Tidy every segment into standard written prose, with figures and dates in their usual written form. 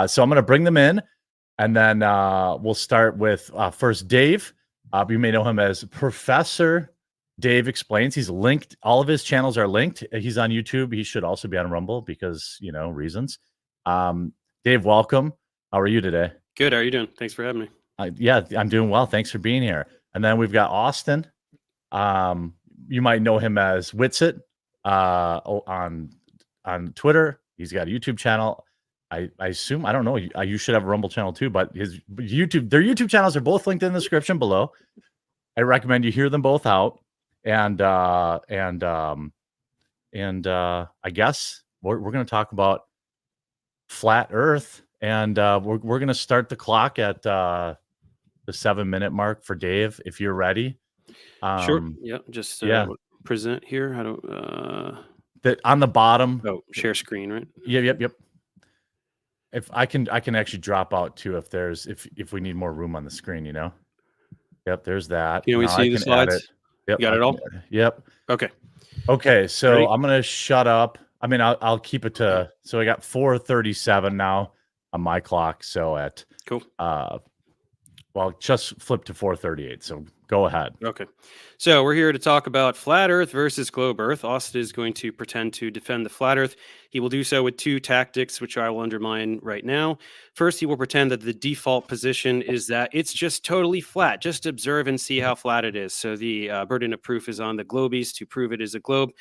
So I'm going to bring them in, and then we'll start with first Dave. You may know him as Professor Dave Explains. He's linked. All of his channels are linked. He's on YouTube. He should also be on Rumble because, reasons. Dave, welcome. How are you today? Good. How are you doing? Thanks for having me. Yeah, I'm doing well. Thanks for being here. And then we've got Austin. You might know him as Witsit on Twitter. He's got a YouTube channel. I assume, I don't know, you should have a Rumble channel too, but their YouTube channels are both linked in the description below. I recommend you hear them both out. And I guess we're going to talk about flat Earth, and we're going to start the clock at the 7-minute mark for Dave, if you're ready. Sure. Yeah. Just present here. I don't. That on the bottom. Oh, share screen, right? Yep. If I can actually drop out too if we need more room on the screen. Yep. There's that. Can we see the slides? Yep. You got it all. Yep. Okay. So ready? I'm gonna shut up. I mean, I'll keep it to. So I got 4:37 now on my clock. So at cool. Well, just flip to 4:38. So go ahead. Okay. So we're here to talk about flat Earth versus globe Earth. Austin is going to pretend to defend the flat Earth. He will do so with two tactics, which I will undermine right now. First, he will pretend that the default position is that it's just totally flat. Just observe and see how flat it is. So the burden of proof is on the globies to prove it is a globe.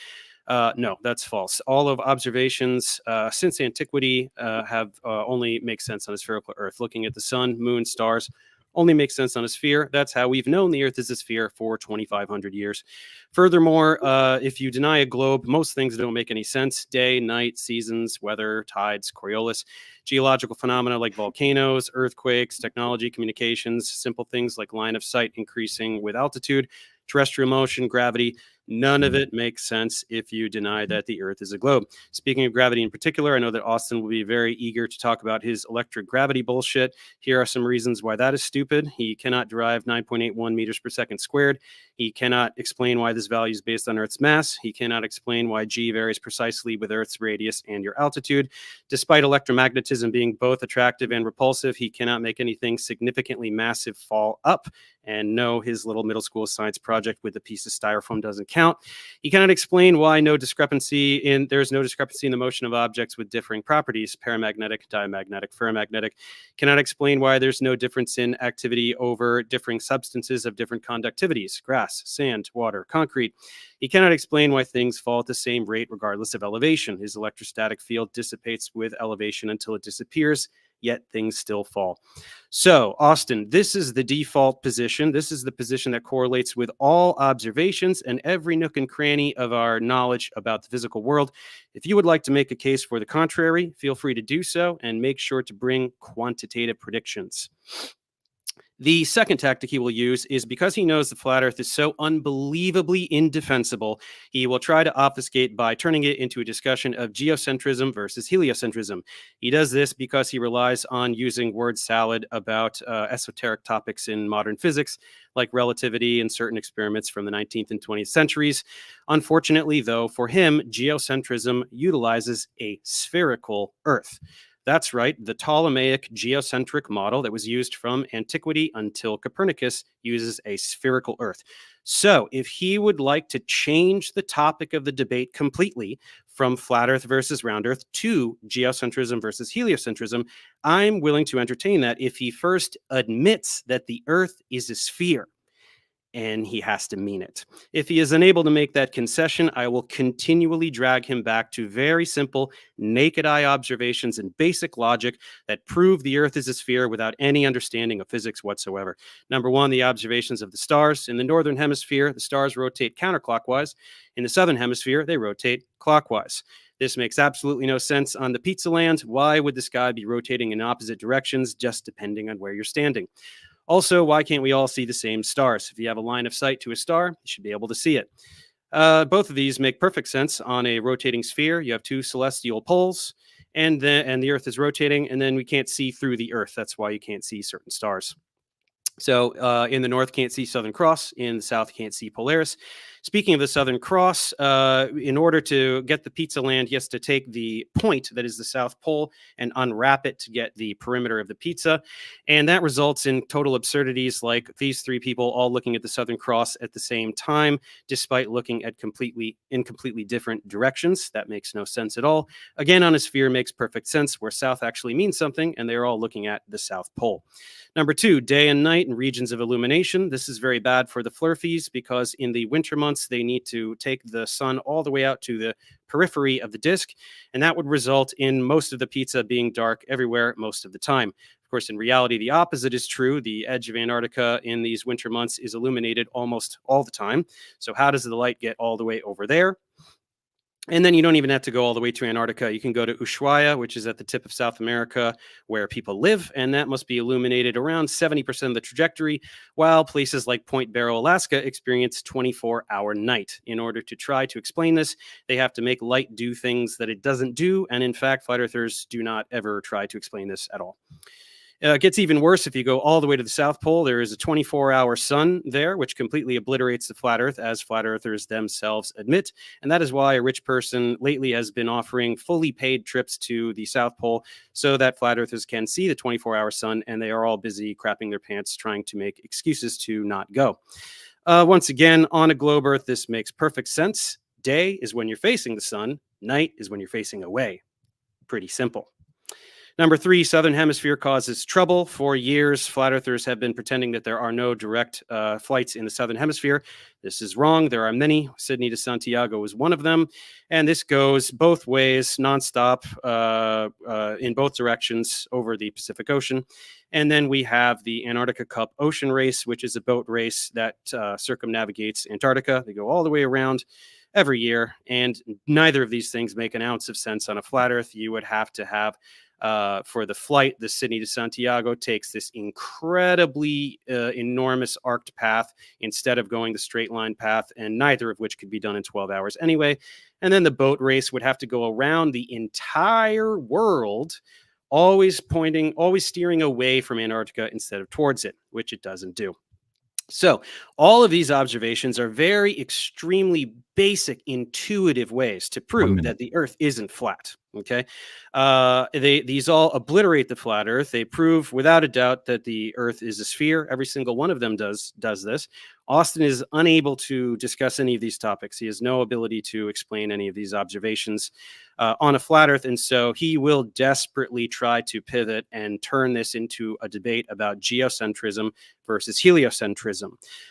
No, that's false. All of observations since antiquity have only make sense on a spherical Earth. Looking at the sun, moon, stars, only makes sense on a sphere. That's how we've known the Earth is a sphere for 2,500 years. Furthermore, if you deny a globe, most things don't make any sense. Day, night, seasons, weather, tides, Coriolis, geological phenomena like volcanoes, earthquakes, technology, communications, simple things like line of sight increasing with altitude, terrestrial motion, gravity. None of it makes sense if you deny that the Earth is a globe. Speaking of gravity in particular, I know that Austin will be very eager to talk about his electric gravity bullshit. Here are some reasons why that is stupid. He cannot derive 9.81 meters per second squared. He cannot explain why this value is based on Earth's mass. He cannot explain why G varies precisely with Earth's radius and your altitude. Despite electromagnetism being both attractive and repulsive, he cannot make anything significantly massive fall up. And no, his little middle school science project with a piece of styrofoam doesn't count. He cannot explain why there's no discrepancy in the motion of objects with differing properties, paramagnetic, diamagnetic, ferromagnetic. Cannot explain why there's no difference in activity over differing substances of different conductivities, grass, sand, water, concrete. He cannot explain why things fall at the same rate regardless of elevation. His electrostatic field dissipates with elevation until it disappears, yet things still fall. So, Austin, this is the default position. This is the position that correlates with all observations and every nook and cranny of our knowledge about the physical world. If you would like to make a case for the contrary, feel free to do so, and make sure to bring quantitative predictions. The second tactic he will use is because he knows the flat Earth is so unbelievably indefensible, he will try to obfuscate by turning it into a discussion of geocentrism versus heliocentrism. He does this because he relies on using word salad about esoteric topics in modern physics, like relativity and certain experiments from the 19th and 20th centuries. Unfortunately, though, for him, geocentrism utilizes a spherical Earth. That's right, the Ptolemaic geocentric model that was used from antiquity until Copernicus uses a spherical Earth. So if he would like to change the topic of the debate completely from flat Earth versus round Earth to geocentrism versus heliocentrism, I'm willing to entertain that if he first admits that the Earth is a sphere. And he has to mean it. If he is unable to make that concession, I will continually drag him back to very simple, naked eye observations and basic logic that prove the Earth is a sphere without any understanding of physics whatsoever. Number one, the observations of the stars. In the northern hemisphere, the stars rotate counterclockwise. In the southern hemisphere, they rotate clockwise. This makes absolutely no sense on the pizza land. Why would the sky be rotating in opposite directions, just depending on where you're standing? Also, why can't we all see the same stars? If you have a line of sight to a star, you should be able to see it. Both of these make perfect sense on a rotating sphere. You have two celestial poles, and the Earth is rotating, and then we can't see through the Earth. That's why you can't see certain stars. So in the north, can't see Southern Cross. In the south, can't see Polaris. Speaking of the Southern Cross, in order to get the pizza land, he has to take the point that is the South Pole and unwrap it to get the perimeter of the pizza. And that results in total absurdities like these three people all looking at the Southern Cross at the same time, despite looking at completely different directions. That makes no sense at all. Again, on a sphere makes perfect sense where south actually means something, and they're all looking at the South Pole. Number 2, day and night and regions of illumination. This is very bad for the Flurfies because in the winter months, they need to take the sun all the way out to the periphery of the disk, and that would result in most of the pizza being dark everywhere most of the time. Of course, in reality, the opposite is true. The edge of Antarctica in these winter months is illuminated almost all the time. So how does the light get all the way over there? And then you don't even have to go all the way to Antarctica. You can go to Ushuaia, which is at the tip of South America, where people live, and that must be illuminated around 70% of the trajectory, while places like Point Barrow, Alaska, experience 24-hour night. In order to try to explain this, they have to make light do things that it doesn't do, and in fact, flat earthers do not ever try to explain this at all. It gets even worse if you go all the way to the South Pole. There is a 24-hour sun there, which completely obliterates the flat Earth, as flat earthers themselves admit. And that is why a rich person lately has been offering fully paid trips to the South Pole so that flat earthers can see the 24-hour sun, and they are all busy crapping their pants trying to make excuses to not go. Once again, on a globe Earth, this makes perfect sense. Day is when you're facing the sun. Night is when you're facing away. Pretty simple. Number 3, Southern Hemisphere causes trouble. For years, flat earthers have been pretending that there are no direct flights in the Southern Hemisphere. This is wrong. There are many. Sydney to Santiago is one of them. And this goes both ways, nonstop, in both directions over the Pacific Ocean. And then we have the Antarctica Cup Ocean Race, which is a boat race that circumnavigates Antarctica. They go all the way around every year. And neither of these things make an ounce of sense on a flat Earth. You would have to have for the flight, the Sydney to Santiago takes this incredibly enormous arced path instead of going the straight line path, and neither of which could be done in 12 hours anyway. And then the boat race would have to go around the entire world, always steering away from Antarctica instead of towards it, which it doesn't do. So all of these observations are very extremely basic, intuitive ways to prove that the Earth isn't flat. Okay, these all obliterate the flat Earth. They prove without a doubt that the Earth is a sphere. Every single one of them does this. Austin is unable to discuss any of these topics. He has no ability to explain any of these observations on a flat Earth, and so he will desperately try to pivot and turn this into a debate about geocentrism versus heliocentrism.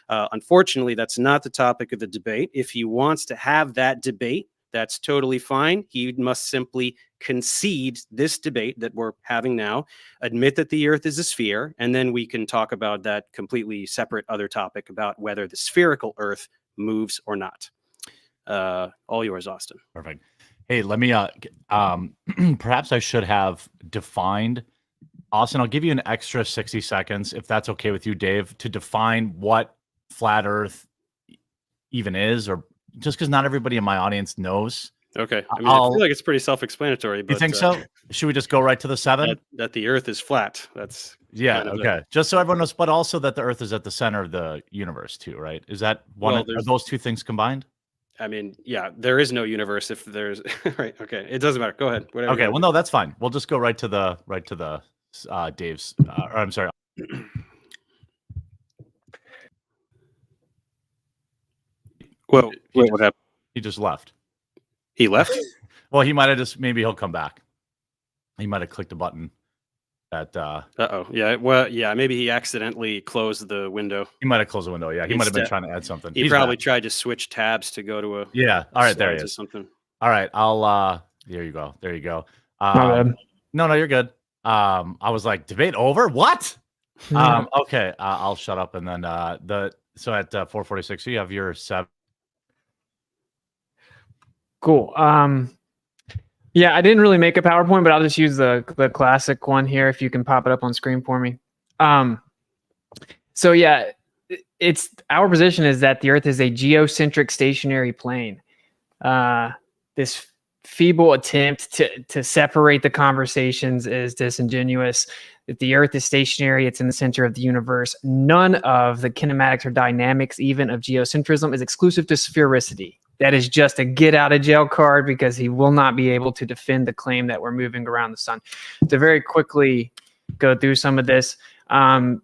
Unfortunately, that's not the topic of the debate. If he wants to have that debate, that's totally fine. He must simply concede this debate that we're having now, admit that the Earth is a sphere, and then we can talk about that completely separate other topic about whether the spherical Earth moves or not. All yours, Austin. Perfect. Hey, let me, perhaps I should have defined, Austin, I'll give you an extra 60 seconds, if that's okay with you, Dave, to define what flat Earth even is, or just because not everybody in my audience knows. Okay. I mean, I feel like it's pretty self-explanatory. But, you think so? Should we just go right to the 7? That the Earth is flat. That's okay. Just so everyone knows, but also that the Earth is at the center of the universe too, right? Is that one of those two things combined? I mean, yeah, there is no universe if there's right. Okay, it doesn't matter. Go ahead. Whatever. Okay. Well, no, that's fine. We'll just go right to the Dave's. Or I'm sorry. Whoa! Wait, what happened? He just left. He left? Well, he might have just, maybe he'll come back. He might have clicked a button that Yeah. Well, yeah, maybe he accidentally closed the window. He might have closed the window. Yeah. He might have been trying to add something. He probably tried to switch tabs to go to a All right, there he is. Something. All right. I'll there you go. There you go. No, you're good. I was like, debate over? What? Okay. I'll shut up, and then so at 4:46 you have your 7. Cool. Yeah, I didn't really make a PowerPoint, but I'll just use the classic one here if you can pop it up on screen for me. So yeah, it's our position is that the Earth is a geocentric stationary plane. This feeble attempt to separate the conversations is disingenuous. That the Earth is stationary, it's in the center of the universe. None of the kinematics or dynamics, even of geocentrism, is exclusive to sphericity. That is just a get out of jail card, because he will not be able to defend the claim that we're moving around the sun. To very quickly go through some of this,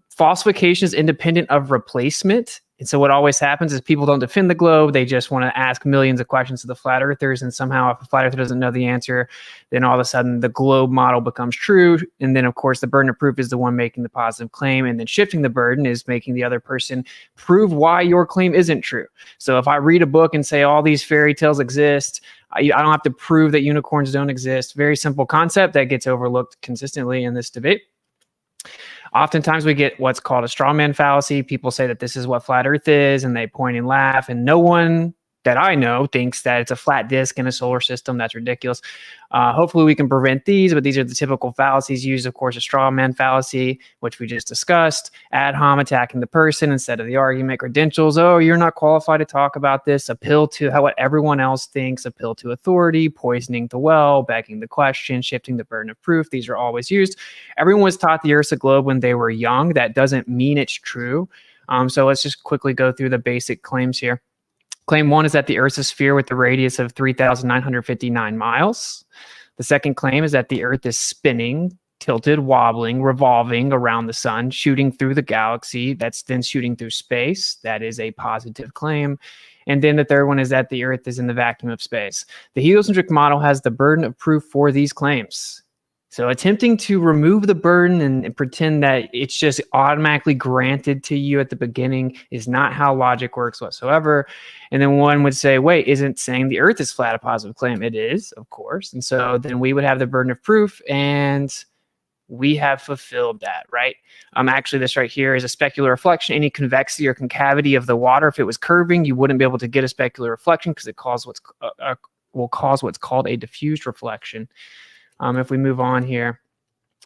falsification is independent of replacement. And so what always happens is people don't defend the globe. They just want to ask millions of questions to the flat earthers. And somehow if a flat earther doesn't know the answer, then all of a sudden the globe model becomes true. And then of course the burden of proof is the one making the positive claim. And then shifting the burden is making the other person prove why your claim isn't true. So if I read a book and say all these fairy tales exist, I don't have to prove that unicorns don't exist. Very simple concept that gets overlooked consistently in this debate. Oftentimes we get what's called a straw man fallacy. People say that this is what flat earth is, and they point and laugh, and no one that I know thinks that it's a flat disk in a solar system. That's ridiculous. Hopefully we can prevent these, but these are the typical fallacies used. Of course, a straw man fallacy, which we just discussed, ad hom, attacking the person instead of the argument, credentials. Oh, you're not qualified to talk about this. Appeal to what everyone else thinks, appeal to authority, poisoning the well, begging the question, shifting the burden of proof. These are always used. Everyone was taught the Earth's a globe when they were young. That doesn't mean it's true. So let's just quickly go through the basic claims here. Claim one is that the Earth is a sphere with a radius of 3,959 miles. The second claim is that the Earth is spinning, tilted, wobbling, revolving around the sun, shooting through the galaxy. That's then shooting through space. That is a positive claim. And then the third one is that the Earth is in the vacuum of space. The heliocentric model has the burden of proof for these claims. So attempting to remove the burden and pretend that it's just automatically granted to you at the beginning is not how logic works whatsoever. And then one would say, wait, isn't saying the Earth is flat a positive claim? It is, of course. And so then we would have the burden of proof, and we have fulfilled that, right? Actually, this right here is a specular reflection. Any convexity or concavity of the water, if it was curving, you wouldn't be able to get a specular reflection because it will cause what's called a diffused reflection. If we move on here,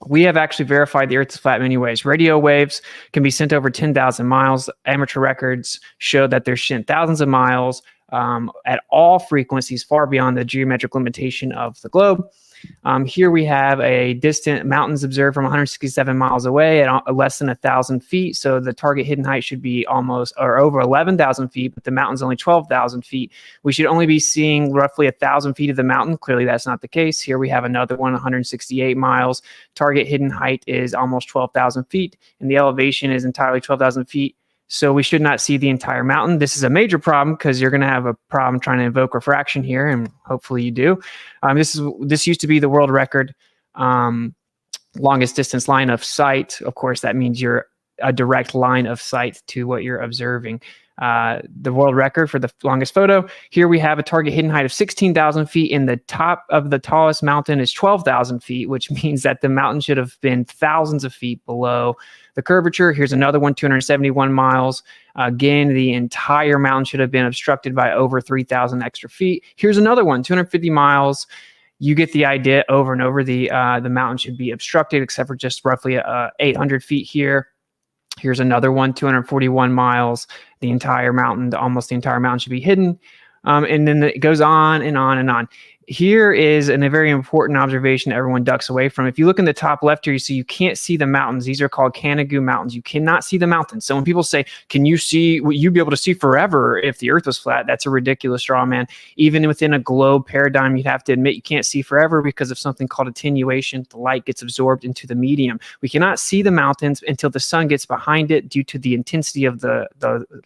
we have actually verified the Earth is flat in many ways. Radio waves can be sent over 10,000 miles. Amateur records show that they're sent thousands of miles at all frequencies far beyond the geometric limitation of the globe. Here we have a distant mountains observed from 167 miles away at less than 1,000 feet. So the target hidden height should be almost or over 11,000 feet, but the mountain's only 12,000 feet. We should only be seeing roughly 1,000 feet of the mountain. Clearly, that's not the case. Here we have another one, 168 miles. Target hidden height is almost 12,000 feet, and the elevation is entirely 12,000 feet. So we should not see the entire mountain. This is a major problem because you're going to have a problem trying to invoke refraction here, and hopefully you do. This used to be the world record longest distance line of sight. Of course, that means you're a direct line of sight to what you're observing. The world record for the longest photo. Here we have a target hidden height of 16,000 feet, and the top of the tallest mountain is 12,000 feet, which means that the mountain should have been thousands of feet below the curvature. Here's another one, 271 miles. Again, the entire mountain should have been obstructed by over 3,000 extra feet. Here's another one, 250 miles. You get the idea. Over and over, the mountain should be obstructed, except for just roughly 800 feet here. Here's another one, 241 miles. The entire mountain, almost the entire mountain should be hidden. And then it goes on and on and on. Here is a very important observation everyone ducks away from. If you look in the top left here, you see you can't see the mountains. These are called Canigou Mountains. You cannot see the mountains. So when people say, can you see, will you be able to see forever if the Earth was flat? That's a ridiculous straw man. Even within a globe paradigm, you'd have to admit you can't see forever because of something called attenuation. The light gets absorbed into the medium. We cannot see the mountains until the sun gets behind it due to the intensity of the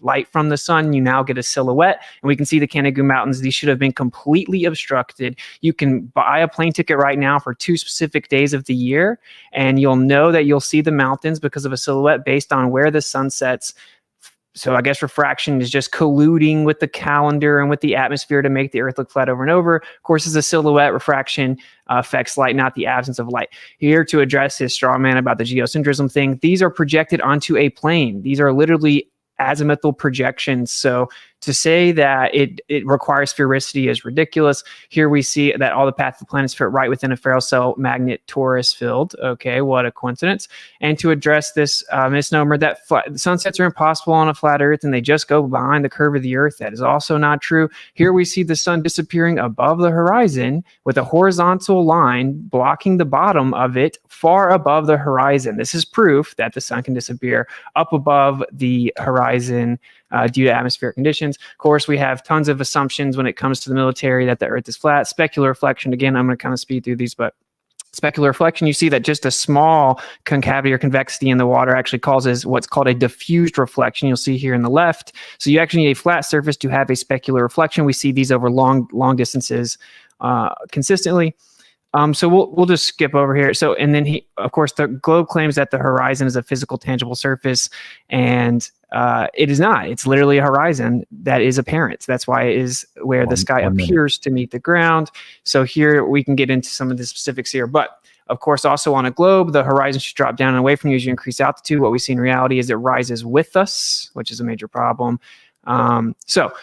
light from the sun. You now get a silhouette, and we can see the Canigou Mountains. These should have been completely obstructed. You can buy a plane ticket right now for 2 specific days of the year, and you'll know that you'll see the mountains because of a silhouette based on where the sun sets. So I guess refraction is just colluding with the calendar and with the atmosphere to make the Earth look flat over and over. Of course, as a silhouette, refraction affects light, not the absence of light. Here to address his straw man about the geocentrism thing, these are projected onto a plane. These are literally azimuthal projections. So to say that it requires sphericity is ridiculous. Here we see that all the paths of the planets fit right within a ferrocell cell magnet torus field. Okay, what a coincidence. And to address this misnomer that sunsets are impossible on a flat Earth and they just go behind the curve of the Earth, that is also not true. Here we see the sun disappearing above the horizon with a horizontal line blocking the bottom of it far above the horizon. This is proof that the sun can disappear up above the horizon due to atmospheric conditions. Of course, we have tons of assumptions when it comes to the military that the Earth is flat. Specular reflection, again, I'm going to kind of speed through these, but specular reflection, you see that just a small concavity or convexity in the water actually causes what's called a diffused reflection. You'll see here in the left. So you actually need a flat surface to have a specular reflection. We see these over long distances consistently. So we'll just skip over here. So, and then of course, the globe claims that the horizon is a physical, tangible surface, and it is not. It's literally a horizon that is apparent. That's why it is where the sky appears to meet the ground. So here we can get into some of the specifics here, but of course, also on a globe, the horizon should drop down and away from you as you increase altitude. What we see in reality is it rises with us, which is a major problem. So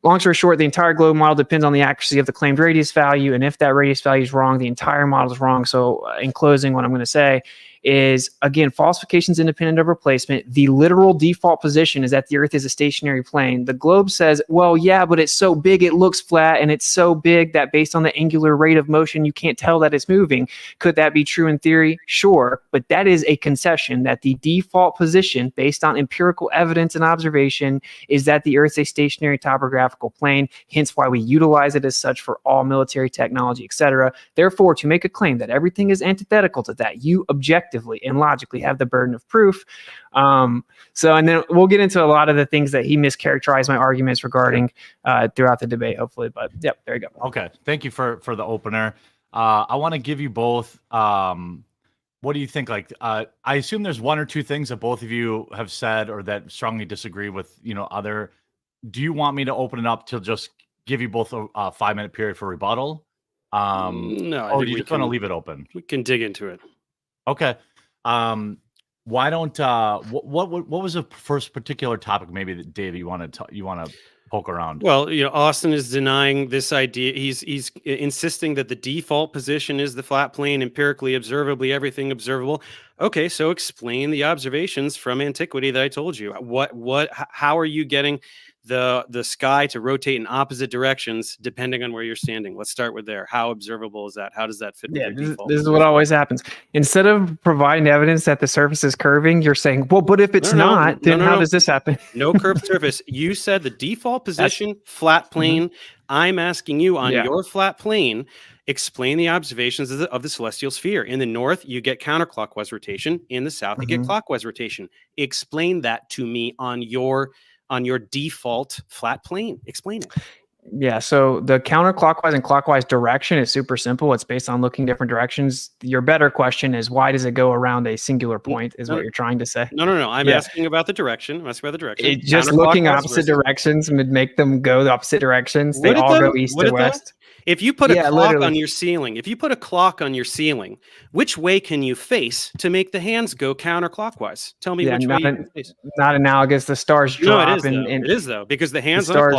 long story short, the entire globe model depends on the accuracy of the claimed radius value. And if that radius value is wrong, the entire model is wrong. So in closing, what I'm going to say is, again, falsifications independent of replacement. The literal default position is that the Earth is a stationary plane. The globe says, well, yeah, but it's so big it looks flat, and it's so big that based on the angular rate of motion, you can't tell that it's moving. Could that be true in theory? Sure, but that is a concession that the default position based on empirical evidence and observation is that the Earth is a stationary topographical plane, hence why we utilize it as such for all military technology, etc. Therefore, to make a claim that everything is antithetical to that, you objectively and logically have the burden of proof. And then we'll get into a lot of the things that he mischaracterized my arguments regarding throughout the debate, hopefully. But yep, there you go. Okay, thank you for the opener. I want to give you both. What do you think? Like, I assume there's one or two things that both of you have said or that strongly disagree with. Other. Do you want me to open it up to just give you both a 5-minute period for rebuttal? No, or do you just want to leave it open? We can dig into it. Okay. Why don't what was the first particular topic maybe that Dave you want to poke around? Well, Austin is denying this idea. He's insisting that the default position is the flat plane, empirically, observably, everything observable. Okay, so explain the observations from antiquity that I told you. How are you getting the sky to rotate in opposite directions depending on where you're standing? Let's start with there. How observable is that? How does that fit with your default? This is what always happens. Instead of providing evidence that the surface is curving, you're saying, well, but if it's not, then how does this happen? No curved surface. You said the default position, flat plane. I'm asking you on your flat plane, explain the observations of the celestial sphere. In the north, you get counterclockwise rotation. In the south, you get clockwise rotation. Explain that to me on your default flat plane. Explain it. Yeah, so the counterclockwise and clockwise direction is super simple. It's based on looking different directions. Your better question is, why does it go around a singular point, is what you're trying to say. No. I'm asking about the direction. I'm asking about the direction. Just looking opposite directions would make them go the opposite directions. They all go east to west. If you put a clock on your ceiling, which way can you face to make the hands go counterclockwise? Tell me which way you can face. Not analogous. The stars drop. It is though, because the hands on a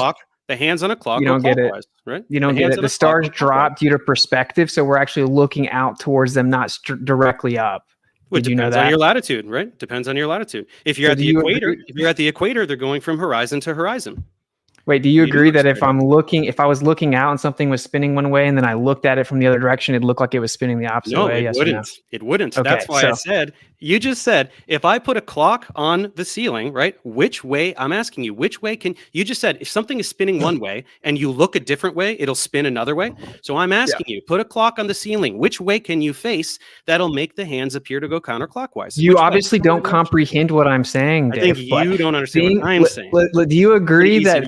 clock. You don't get it, right? You don't get it. The stars drop due to perspective, so we're actually looking out towards them, not directly up. Did you know that? Depends on your latitude, right? Depends on your latitude. If you're at the equator, they're going from horizon to horizon. Wait, do you agree that if I was looking out and something was spinning one way and then I looked at it from the other direction, it'd look like it was spinning the opposite way? No, it wouldn't. It wouldn't. Okay, that's why you just said, if I put a clock on the ceiling, right? Which way, I'm asking you, which way you just said, if something is spinning one way and you look a different way, it'll spin another way. So I'm asking you, put a clock on the ceiling. Which way can you face that'll make the hands appear to go counterclockwise? You obviously don't comprehend what I'm saying, Dave. I think you don't understand what I'm saying. Do you agree that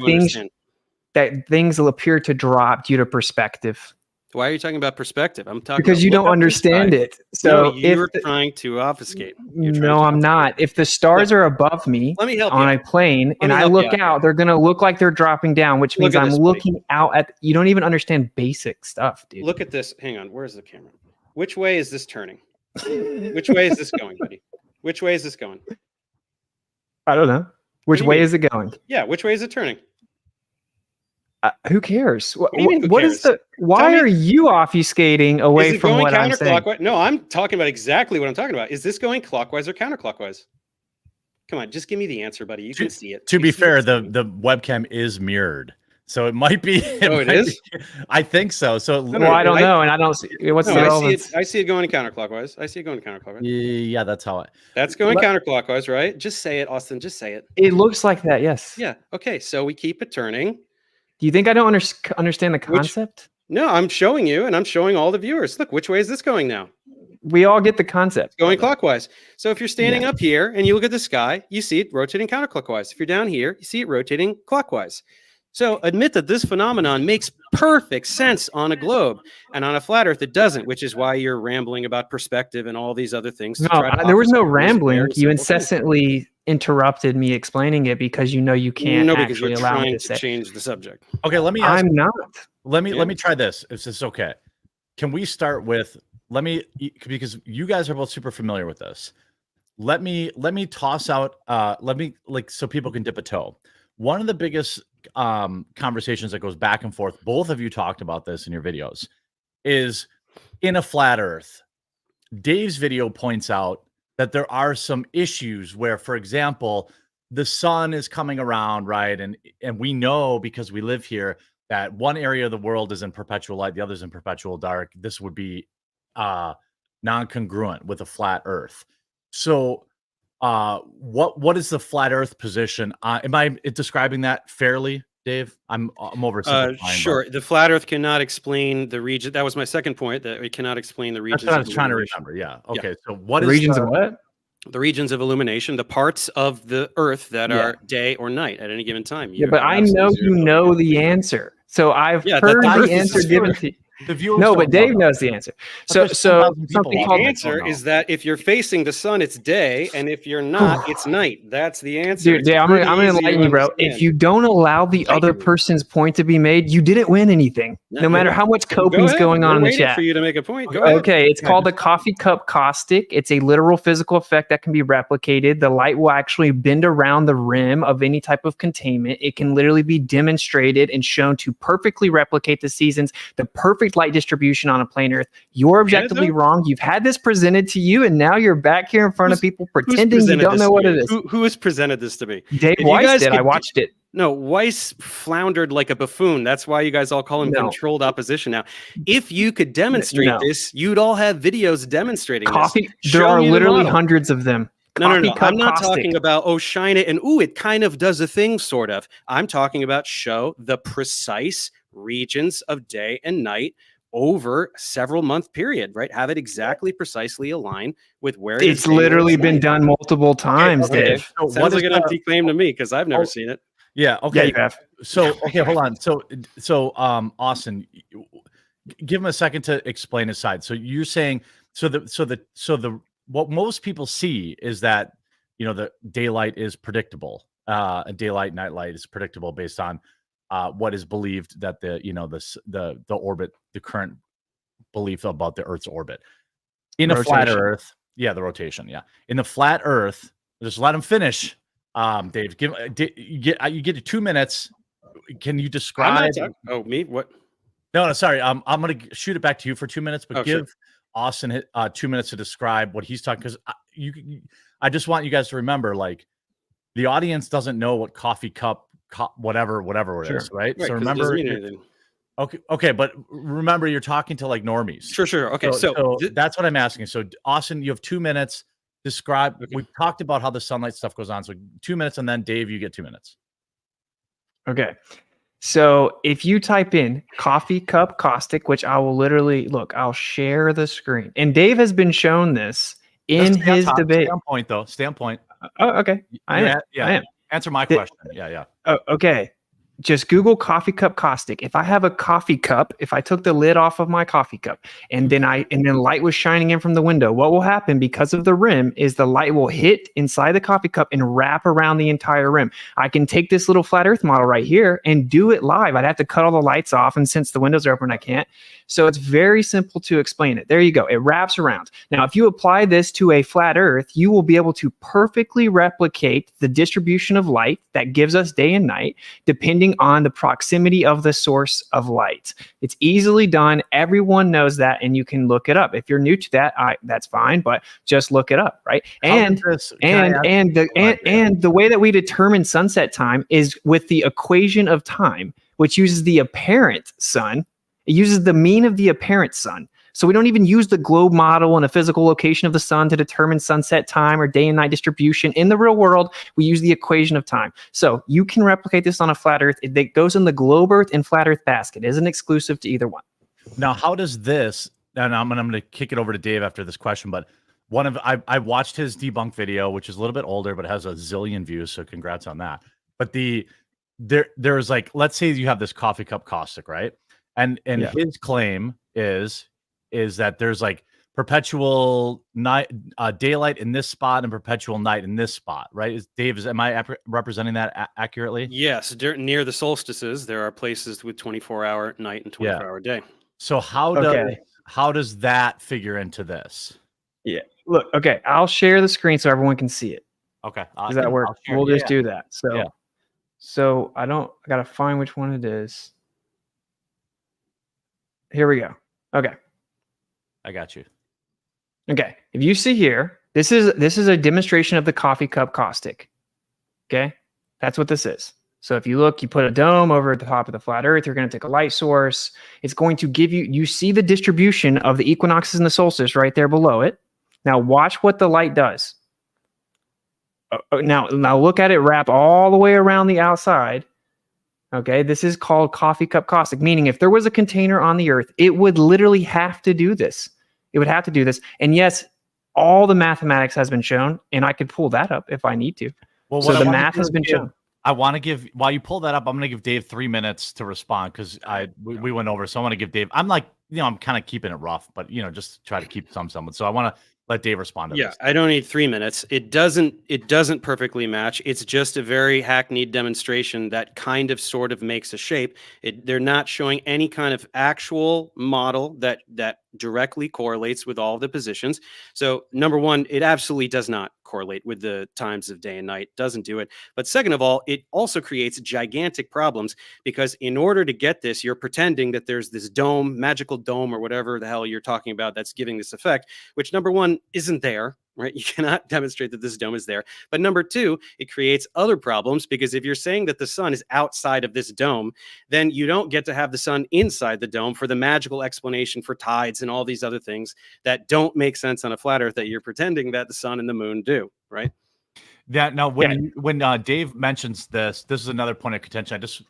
things will appear to drop due to perspective? Why are you talking about perspective? I'm talking because you don't understand it. So you're trying to obfuscate. No, I'm not. If the stars are above me on a plane and I look out, they're going to look like they're dropping down, which means I'm looking out at. You don't even understand basic stuff, dude. Look at this. Hang on. Where's the camera? Which way is this turning? Which way is this going, buddy? Which way is this going? I don't know. Which way is it going? Yeah. Which way is it turning? Who cares? do you mean, who What is cares? why me- are you obfuscating away Is it from going what I'm saying? counterclockwise? No, I'm talking about exactly what I'm talking about. Is this going clockwise or counterclockwise? Come on, just give me the answer, buddy. You can see it. To You be see fair, the screen. the webcam is mirrored, so it might be. Oh, it is? I think so. So No, Well, I don't I- know, and I don't see what's No, the I see relevance. it. I see it going counterclockwise. I see it going counterclockwise. yeah, that's how I. That's going Let- counterclockwise, right? Just say it, Austin. Just say it. It looks like that, yes. Yeah. Okay. So we keep it turning. Do you think I don't understand the concept? No, I'm showing you, and I'm showing all the viewers. Look, which way is this going now? We all get the concept. Going clockwise. So if you're standing Yeah. up here and you look at the sky, you see it rotating counterclockwise. If you're down here, you see it rotating clockwise. So admit that this phenomenon makes perfect sense on a globe, and on a flat Earth it doesn't, which is why you're rambling about perspective and all these other things. No, to try to there was no obfuscate this rambling. very You simple thing. incessantly interrupted me explaining it because you know you can't No, because actually you're allow me trying to to say. change the subject. Okay, let me ask. I'm not. Let me Yeah. try this. If this is okay, can we start with because you guys are both super familiar with this. Let me toss out. Let me so people can dip a toe. One of the biggest conversations that goes back and forth. Both of you talked about this in your videos. Is in a flat Earth. Dave's video points out that there are some issues where, for example, the sun is coming around, right? And we know because we live here that one area of the world is in perpetual light, the other's in perpetual dark. This would be non-congruent with a flat Earth. So what is the flat Earth position? Am I describing that fairly, Dave? I'm oversimplifying. Sure. The flat Earth cannot explain the region. That was my second point, that it cannot explain the regions. That's what I of was trying to illumination. remember. Yeah. Okay. So what The is regions of what? The regions of illumination, the parts of the Earth that Yeah. are day or night at any given time. Yeah, but I know you know the answer. So I've Yeah, heard that's the what this answer is given for. to you. The viewers No, don't but Dave know. knows the answer. But So there's 10,000 something people called The watching. answer don't is know. that if you're facing the sun, it's day, and if you're not, it's night. That's the answer. Dude, It's I'm pretty gonna easy to enlighten you, bro. understand. If you don't allow the Thank other you. person's point to be made, you didn't win anything. Yeah, No matter yeah. how much Go coping's ahead. going on We're in the waiting chat. for you to make a point. Go ahead. Okay, it's Yeah, called a just- coffee cup caustic. It's a literal physical effect that can be replicated. The light will actually bend around the rim of any type of containment. It can literally be demonstrated and shown to perfectly replicate the seasons, the perfect light distribution on a plain Earth. You're objectively though? wrong. You've had this presented to you, and now you're back here in front of people Who's pretending you presented don't this know to what me? it is. Who has presented this to me? Dave If you Weiss guys did. I could- watched it. No, Weiss floundered like a buffoon. That's why you guys all call him No. controlled opposition now. If you could demonstrate No. this, you'd all have videos demonstrating Coffee. this. There Show are me the literally model. hundreds of them. No. Coffee cup I'm not caustic. talking about, oh, shine it and, ooh, it kind of does a thing, sort of. I'm talking about show the precise regions of day and night over a several month period, right? Have it exactly precisely align with where it is It's day, where literally it's been night. done multiple times, okay. Dave. So Sounds what like is an the- empty claim to me because I've never Oh, seen it. Yeah. Yeah, Okay. you have. So okay, hold on. So Austin, give him a second to explain his side. So you're saying the what most people see is that the daylight is predictable. Daylight, nightlight is predictable based on what is believed that the orbit, the current belief about the Earth's orbit. In a flat Rotation. Earth, yeah, the rotation, yeah. In the flat Earth, just let him finish. Dave, you get 2 minutes. Can you I'm describe? not talking. Oh, me? What? No, sorry. I'm gonna shoot it back to you for 2 minutes, but Oh, sure. give Austin 2 minutes to describe what he's talking. Because I just want you guys to remember, like, the audience doesn't know what coffee cup, whatever it is, Sure. right? Right, So 'cause it doesn't remember, mean anything. okay, but remember, you're talking to like normies. Sure. Okay, So so that's what I'm asking. So Austin, you have 2 minutes. Describe. Okay. We talked about how the sunlight stuff goes on. So 2 minutes, and then Dave, you get 2 minutes. Okay. So if you type in coffee cup caustic, which I will literally I'll share the screen. And Dave has been shown this in Stay on his top. debate. Stay on point, though. Stay on point. Oh, okay. I am. Yeah. I am. Answer my The- question. Yeah. Oh, okay. Just Google coffee cup caustic. If I have a coffee cup, if I took the lid off of my coffee cup and then light was shining in from the window, what will happen because of the rim is the light will hit inside the coffee cup and wrap around the entire rim. I can take this little flat earth model right here and do it live. I'd have to cut all the lights off, and since the windows are open, I can't. So it's very simple to explain it. There you go. It wraps around. Now, if you apply this to a flat earth, you will be able to perfectly replicate the distribution of light that gives us day and night, depending depending on the proximity of the source of light. It's easily done. Everyone knows that, and you can look it up. If you're new to that, that's fine, but just look it up, right? And the way that we determine sunset time is with the equation of time, which uses the apparent sun. It uses the mean of the apparent sun. So we don't even use the globe model and a physical location of the sun to determine sunset time or day and night distribution. In the real world, we use the equation of time. So you can replicate this on a flat Earth. It goes in the globe Earth and flat Earth basket. It isn't exclusive to either one. Now, how does this, and I'm going to kick it over to Dave after this question, but I watched his debunk video, which is a little bit older, but it has a zillion views. So congrats on that. But there's like, let's say you have this coffee cup caustic, right? And his claim is that there's like perpetual night, daylight in this spot and perpetual night in this spot, right? Am I representing that accurately? Yes, near the solstices, there are places with 24-hour night and 24-hour day. So how does that figure into this? Yeah. Look, okay, I'll share the screen so everyone can see it. Okay. Does that work? We'll just do that. So I gotta find which one it is. Here we go. Okay. I got you. Okay. If you see here, this is a demonstration of the coffee cup caustic. Okay. That's what this is. So if you look, you put a dome over at the top of the flat Earth, you're going to take a light source. It's going to give you see the distribution of the equinoxes and the solstice right there below it. Now watch what the light does. Now look at it wrap all the way around the outside. Okay, this is called coffee cup caustic, meaning if there was a container on the Earth, it would literally have to do this. It would have to do this. And yes, all the mathematics has been shown, and I could pull that up if I need to. Well, so the math has been shown. I want to give, while you pull that up, I'm going to give Dave 3 minutes to respond because we went over. So I want to give Dave, I'm like, I'm kind of keeping it rough, but just try to keep some semblance. So I want to let Dave respond to this. I don't need 3 minutes. It doesn't perfectly match. It's just a very hackneyed demonstration that kind of sort of makes a shape. They're not showing any kind of actual model that directly correlates with all of the positions. So number one, it absolutely does not correlate with the times of day and night, doesn't do it. But second of all, it also creates gigantic problems because in order to get this, you're pretending that there's this dome, magical dome or whatever the hell you're talking about that's giving this effect, which number one isn't there. Right? You cannot demonstrate that this dome is there. But number two, it creates other problems because if you're saying that the sun is outside of this dome, then you don't get to have the sun inside the dome for the magical explanation for tides and all these other things that don't make sense on a flat Earth that you're pretending that the sun and the moon do, right? Now, when Dave mentions this is another point of contention. I just,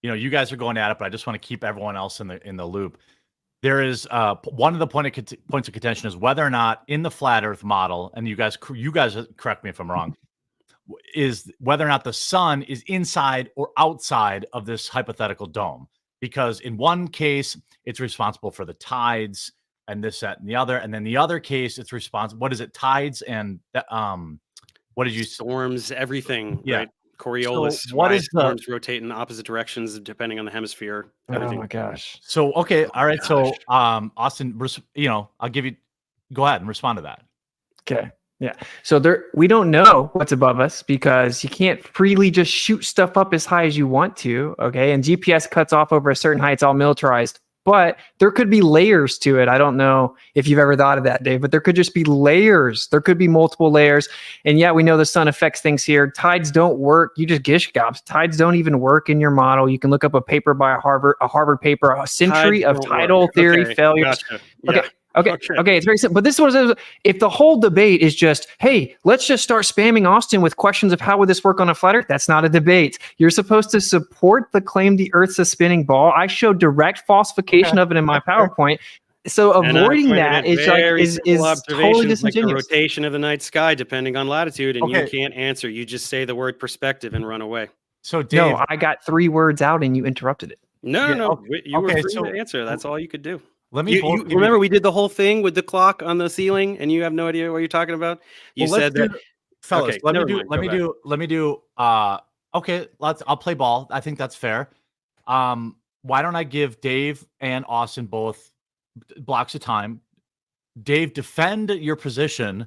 you guys are going at it, but I just want to keep everyone else in the loop. There is one of the points of contention is whether or not in the flat Earth model, and you guys correct me if I'm wrong, is whether or not the sun is inside or outside of this hypothetical dome. Because in one case, it's responsible for the tides and this, that, and the other, and then the other case, it's responsible. What is it? Tides and what did you? Storms, everything. Yeah. Right? Coriolis. So what is storms rotate in opposite directions depending on the hemisphere? Everything. Oh my gosh. So okay, all right. So Austin, I'll give you. Go ahead and respond to that. Okay. Yeah. So we don't know what's above us because you can't freely just shoot stuff up as high as you want to. Okay. And GPS cuts off over a certain height. It's all militarized. But there could be layers to it. I don't know if you've ever thought of that, Dave, but there could just be layers. There could be multiple layers. And yeah, we know the sun affects things here. Tides don't work. You just gish gobs. Tides don't even work in your model. You can look up a paper by a Harvard paper, a century of tidal theory failures. Gotcha. Yeah. Okay, it's very simple. But this was if the whole debate is just, hey, let's just start spamming Austin with questions of how would this work on a flat Earth. That's not a debate. You're supposed to support the claim the Earth's a spinning ball. I show direct falsification of it in my PowerPoint. So avoiding that is totally disingenuous. Like the rotation of the night sky, depending on latitude, and you can't answer. You just say the word perspective and run away. So Dave, no, I got 3 words out and you interrupted it. No. You were free to answer. That's all you could do. Let me remember we did the whole thing with the clock on the ceiling, and you have no idea what you're talking about. You said that, fellas. Okay, let me do. Okay, I'll play ball. I think that's fair. Why don't I give Dave and Austin both blocks of time? Dave, defend your position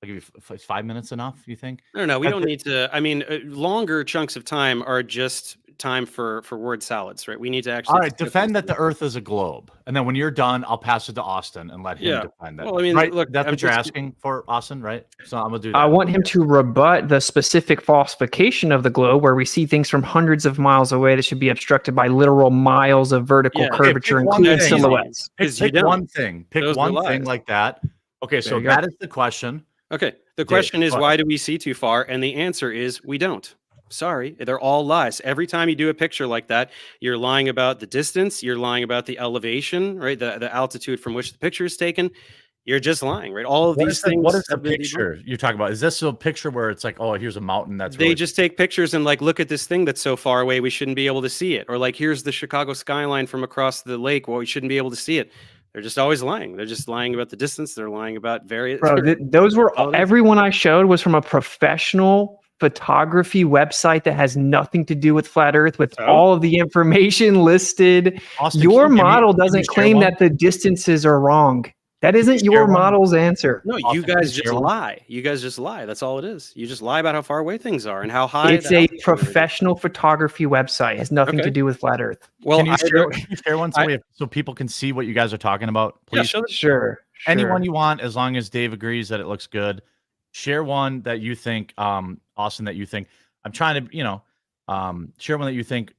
I'll give you 5 minutes enough, you think? No, we I don't thi- need to. I mean, longer chunks of time are just time for word salads, right? We need to actually All right, discuss defend these that the things. Earth is a globe, and then when you're done, I'll pass it to Austin and let him Yeah. defend that. Well, I mean, right? look, That's I'm what you're just- asking for, Austin, right? So I'm gonna do that. I want him to rebut the specific falsification of the globe where we see things from hundreds of miles away that should be obstructed by literal miles of vertical Yeah, okay, curvature, pick one including thing. silhouettes. Pick, because you pick don't. one thing. Pick Those were one thing lies. like that. Okay, so you go. that is the question. Okay. The Dave, question is, go why ahead. do we see too far? And the answer is, we don't. Sorry, they're all lies. Every time you do a picture like that, you're lying about the distance, you're lying about the elevation, right? The altitude from which the picture is taken. You're just lying, right? All of What these is the, things. what is the have been debunked. picture you're talking about? Is this a picture where it's like, oh, here's a mountain that's They really just take pictures and like, look at this thing that's so far away, we shouldn't be able to see it. Or like, here's the Chicago skyline from across the lake. Well, we shouldn't be able to see it. They're just always lying. They're just lying about the distance. They're lying about various. Bro, those were All it is. everyone I showed was from a professional photography website that has nothing to do with flat Earth, with So? all of the information listed. Austin, Your can you give me- model can you doesn't share claim one? that the distances are wrong. That isn't you your share one? model's answer. No, you Austin, can guys you just share one? lie. You guys just lie. That's all it is. You just lie about how far away things are and how high. It's the a altitude is. professional photography website. It has nothing Okay. to do with flat Earth. Well, Can you, either- can you share one so, so people can see what you guys are talking about? yeah, Please. show the- Sure. Anyone you want, as long as Dave agrees that it looks good. Share one that you think, Austin, that you think. I'm trying to, share one that you think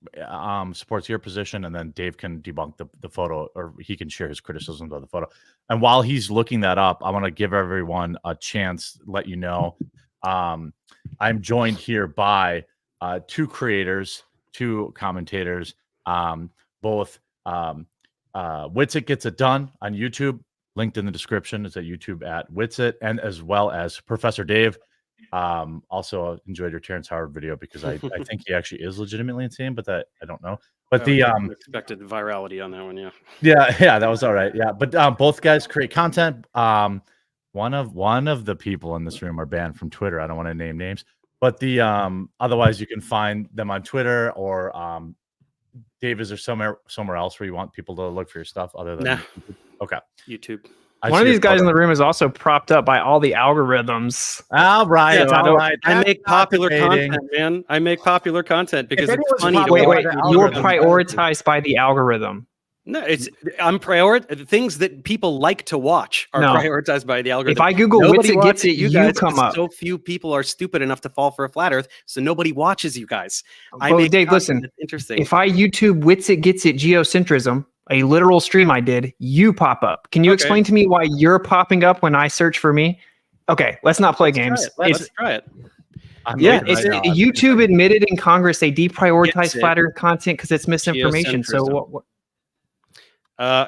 supports your position, and then Dave can debunk the photo, or he can share his criticisms of the photo. And while he's looking that up, I want to give everyone a chance, let you know. I'm joined here by two creators, two commentators, both Witsit Gets It Done on YouTube, linked in the description. It's at YouTube at Witsit, and as well as Professor Dave. Also enjoyed your Terrence Howard video because I think he actually is legitimately insane, but that I don't know. But the expected virality on that one, yeah. yeah, that was all right. Yeah, but both guys create content. One of the people in this room are banned from Twitter. I don't want to name names, but the otherwise you can find them on Twitter or Dave, is there somewhere else where you want people to look for your stuff other than Nah. Okay. YouTube. One of these guys in the room is also propped up by all the algorithms. All right, Yeah, all right. I That's make not popular debating. content, man. I make popular content because it's anyone's funny to popular- Wait, watch. you're algorithm. prioritized by the algorithm. No, I'm the things that people like to watch are No. prioritized by the algorithm. If I Google Nobody Witsit Gets watches It, you guys come 'cause up. So few people are stupid enough to fall for a flat Earth, so nobody watches you guys. I Well, make Dave, content listen, that's interesting. If I YouTube Witsit Gets It geocentrism, a literal stream I did, you pop up. Can you Okay. explain to me why you're popping up when I search for me? Okay, let's not play Let's games. try it. It's, Let's try it. I'm yeah, looking it's right now. YouTube admitted in Congress they deprioritize Gets it. flat Earth content because it's misinformation. So Geocentrism. what?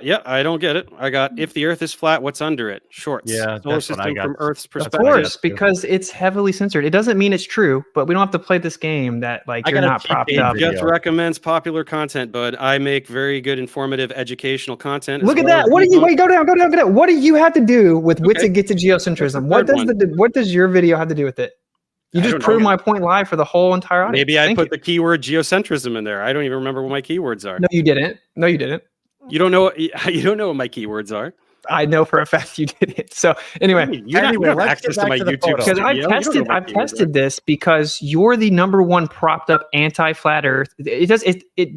Yeah, I don't get it. I got if the Earth is flat, what's under it? Shorts. Yeah, Solar that's what I system got. from Earth's Of perspective. course, too. because it's heavily censored. It doesn't mean it's true, but we don't have to play this game that like I you're got a not cheat propped game up. video. Jeff recommends popular content, bud. I make very good, informative, educational content. as Look at well that. as What do you debunk- wait? Go down. Go down. Go down. What do you have to do with Okay. Witsit Gets It geocentrism? What's the What third does what does your video have to do with it? You I just don't know. proved my point live for the whole entire audience. Maybe I Thank put you. the keyword geocentrism in there. I don't even remember what my keywords are. No, you didn't. No, you didn't. You don't know. You don't know what my keywords are. I know for a fact you didn't. So anyway, You don't Anyway, have let's access get to back my to the YouTube. photo. because studio. I've You don't know tested, what my I've keywords tested are. this because you're the number one propped up anti-flat Earth.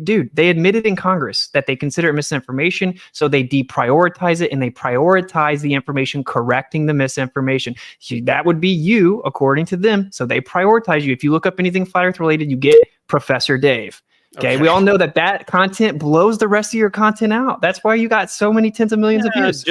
Dude. They admitted in Congress that they consider it misinformation, so they deprioritize it and they prioritize the information correcting the misinformation. That would be you, according to them. So they prioritize you. If you look up anything flat Earth related, you get Professor Dave. Okay, we all know that content blows the rest of your content out. That's why you got so many tens of millions of views.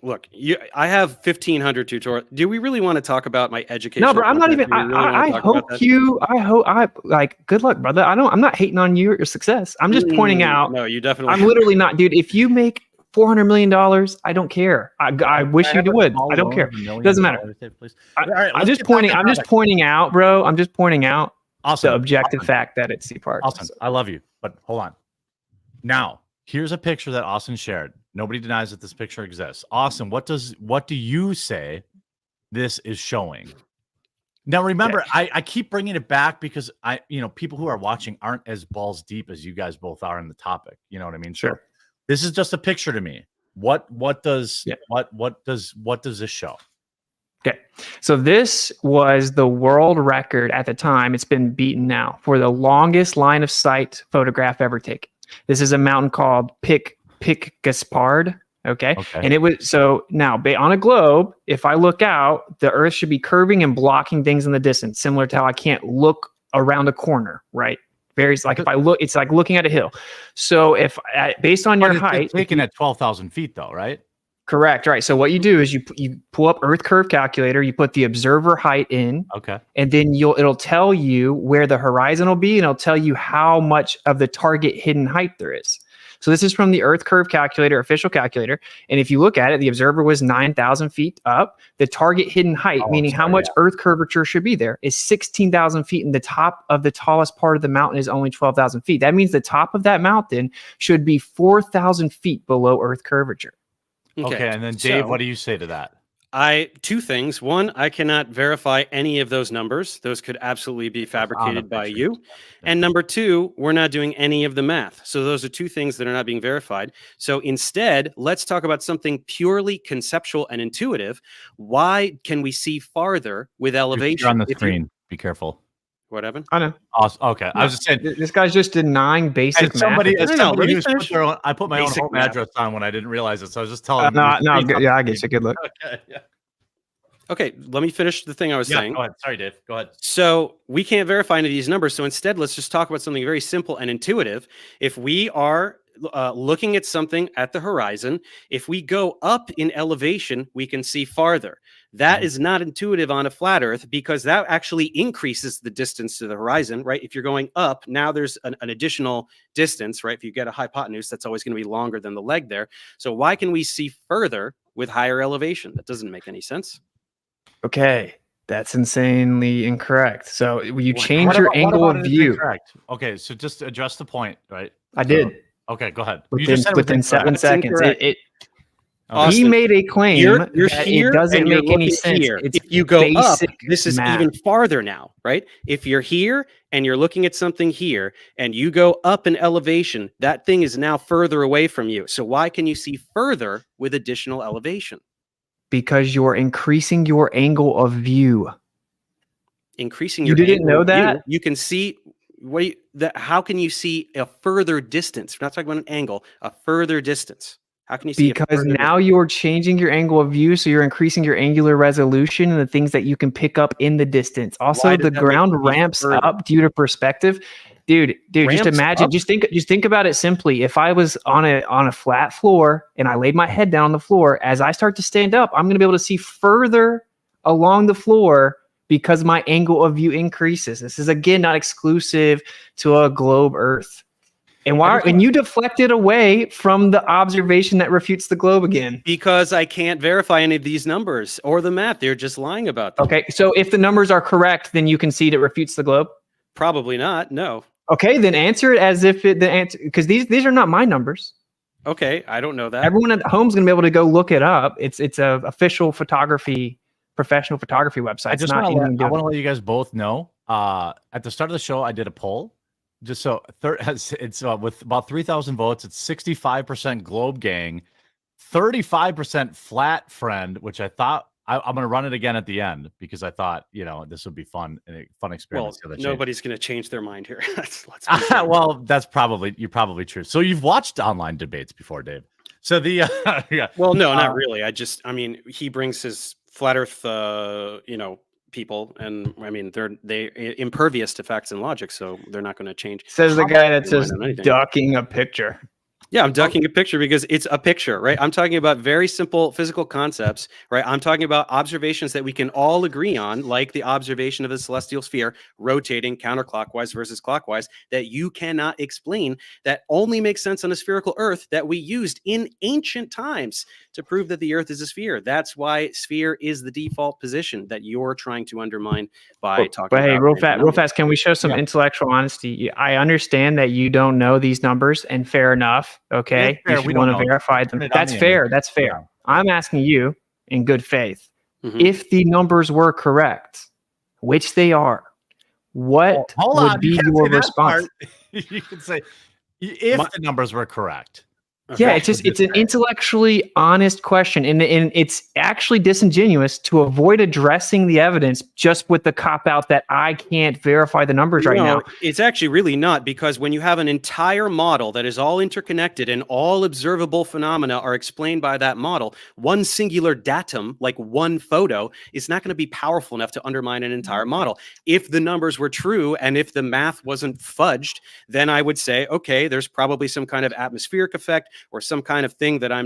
Look, I have 1,500 tutorials. Do we really want to talk about my education? No, bro, I'm not even. I hope you. I like. Good luck, brother. I'm not hating on your success. I'm just pointing out. No, you definitely. I'm literally not, dude. If you make $400 million, I don't care. I wish you would. I don't care. Doesn't matter. I'm just pointing out, bro. I'm just pointing out the Awesome. objective fact that it's CPART. Austin, I love you, but hold on. Now, here's a picture that Austin shared. Nobody denies that this picture exists. Austin, what do you say this is showing? Now, remember, I keep bringing it back because people who are watching aren't as balls deep as you guys both are in the topic. You know what I mean? Sure. So this is just a picture to me. What does this show? Okay. So this was the world record at the time. It's been beaten now for the longest line of sight photograph ever taken. This is a mountain called Pic Gaspard. Okay. And it was so now on a globe, if I look out, the earth should be curving and blocking things in the distance, similar to how I can't look around a corner, right? Very like if I look, it's like looking at a hill. So if based on your height, taken at 12,000 feet though, right? Correct. Right. So what you do is you pull up Earth Curve Calculator, you put the observer height in, Okay, and then it'll tell you where the horizon will be, and it'll tell you how much of the target hidden height there is. So this is from the Earth Curve Calculator, official calculator. And if you look at it, the observer was 9,000 feet up. The target hidden height, meaning how much Earth curvature should be there, is 16,000 feet. And the top of the tallest part of the mountain is only 12,000 feet. That means the top of that mountain should be 4,000 feet below Earth curvature. Okay. And then Dave, what do you say to that? Two things. One, I cannot verify any of those numbers. Those could absolutely be fabricated by you. And number two, we're not doing any of the math. So those are two things that are not being verified. So instead, let's talk about something purely conceptual and intuitive. Why can we see farther with elevation? You're on the screen. Be careful. What happened? I know. Awesome. Okay. I was just saying, this guy's just denying basic math. I put my own home address on when I didn't realize it. So I was just telling yeah, I get you. Good luck. Okay. Yeah. Okay, let me finish the thing I was saying. Go ahead. Sorry, Dave. Go ahead. So we can't verify any of these numbers. So instead, let's just talk about something very simple and intuitive. If we are looking at something at the horizon, if we go up in elevation, we can see farther. That is not intuitive on a flat Earth because that actually increases the distance to the horizon, right? If you're going up, now there's an additional distance, right? If you get a hypotenuse, that's always going to be longer than the leg there. So why can we see further with higher elevation? That doesn't make any sense. Okay, that's insanely incorrect. So you change your angle of view. Correct. Okay, so just address the point, right? I did. Okay, go ahead. Within 7 seconds. Austin, he made a claim you're that here it doesn't make any sense. Here. It's if you go up, basic this is math. even farther now, right? If you're here and you're looking at something here and you go up in elevation, that thing is now further away from you. So why can you see further with additional elevation? Because you're increasing your angle of view. Increasing you your didn't know that? You can see how can you see a further distance? We're not talking about an angle, a further distance. How can you see? Because now you're changing your angle of view, so you're increasing your angular resolution and the things that you can pick up in the distance. Also, the ground ramps up due to perspective. Dude, just imagine, just think about it simply. If I was on a flat floor and I laid my head down on the floor, as I start to stand up, I'm going to be able to see further along the floor because my angle of view increases. This is again not exclusive to a globe Earth. And you deflected away from the observation that refutes the globe again. Because I can't verify any of these numbers or the math. They're just lying about them. Okay, so if the numbers are correct, then you concede it refutes the globe? Probably not. No. Okay, then answer it as if the answer, because these are not my numbers. Okay, I don't know that. Everyone at home is going to be able to go look it up. It's a official professional photography website. I want to let you guys both know. At the start of the show, I did a poll. Just so it's with about 3,000 votes, it's 65% Globe Gang, 35% Flat Friend, which I thought I'm going to run it again at the end because I thought, this would be fun and a fun experience. Well, nobody's going to change their mind here. Well, you're probably true. So you've watched online debates before, Dave. So yeah. Well, no, not really. He brings his flat Earth, people, and they're impervious to facts and logic, so they're not going to change. Says the guy that's just ducking a picture. Yeah, I'm ducking a picture because it's a picture, right? I'm talking about very simple physical concepts, right? I'm talking about observations that we can all agree on, like the observation of a celestial sphere rotating counterclockwise versus clockwise, that you cannot explain, that only makes sense on a spherical Earth that we used in ancient times to prove that the Earth is a sphere. That's why sphere is the default position that you're trying to undermine by talking about. Hey, real fast, can we show some intellectual honesty? I understand that you don't know these numbers, and fair enough. Okay, you should want to verify them. That's fair. That's fair. Yeah. I'm asking you in good faith, if the numbers were correct, which they are, what would be your response? You could say if the numbers were correct. Yeah, it's an intellectually honest question, and it's actually disingenuous to avoid addressing the evidence just with the cop out that I can't verify the numbers right now. It's actually really not, because when you have an entire model that is all interconnected and all observable phenomena are explained by that model, one singular datum, like one photo, is not going to be powerful enough to undermine an entire model. If the numbers were true and if the math wasn't fudged, then I would say, okay, there's probably some kind of atmospheric effect or some kind of thing that I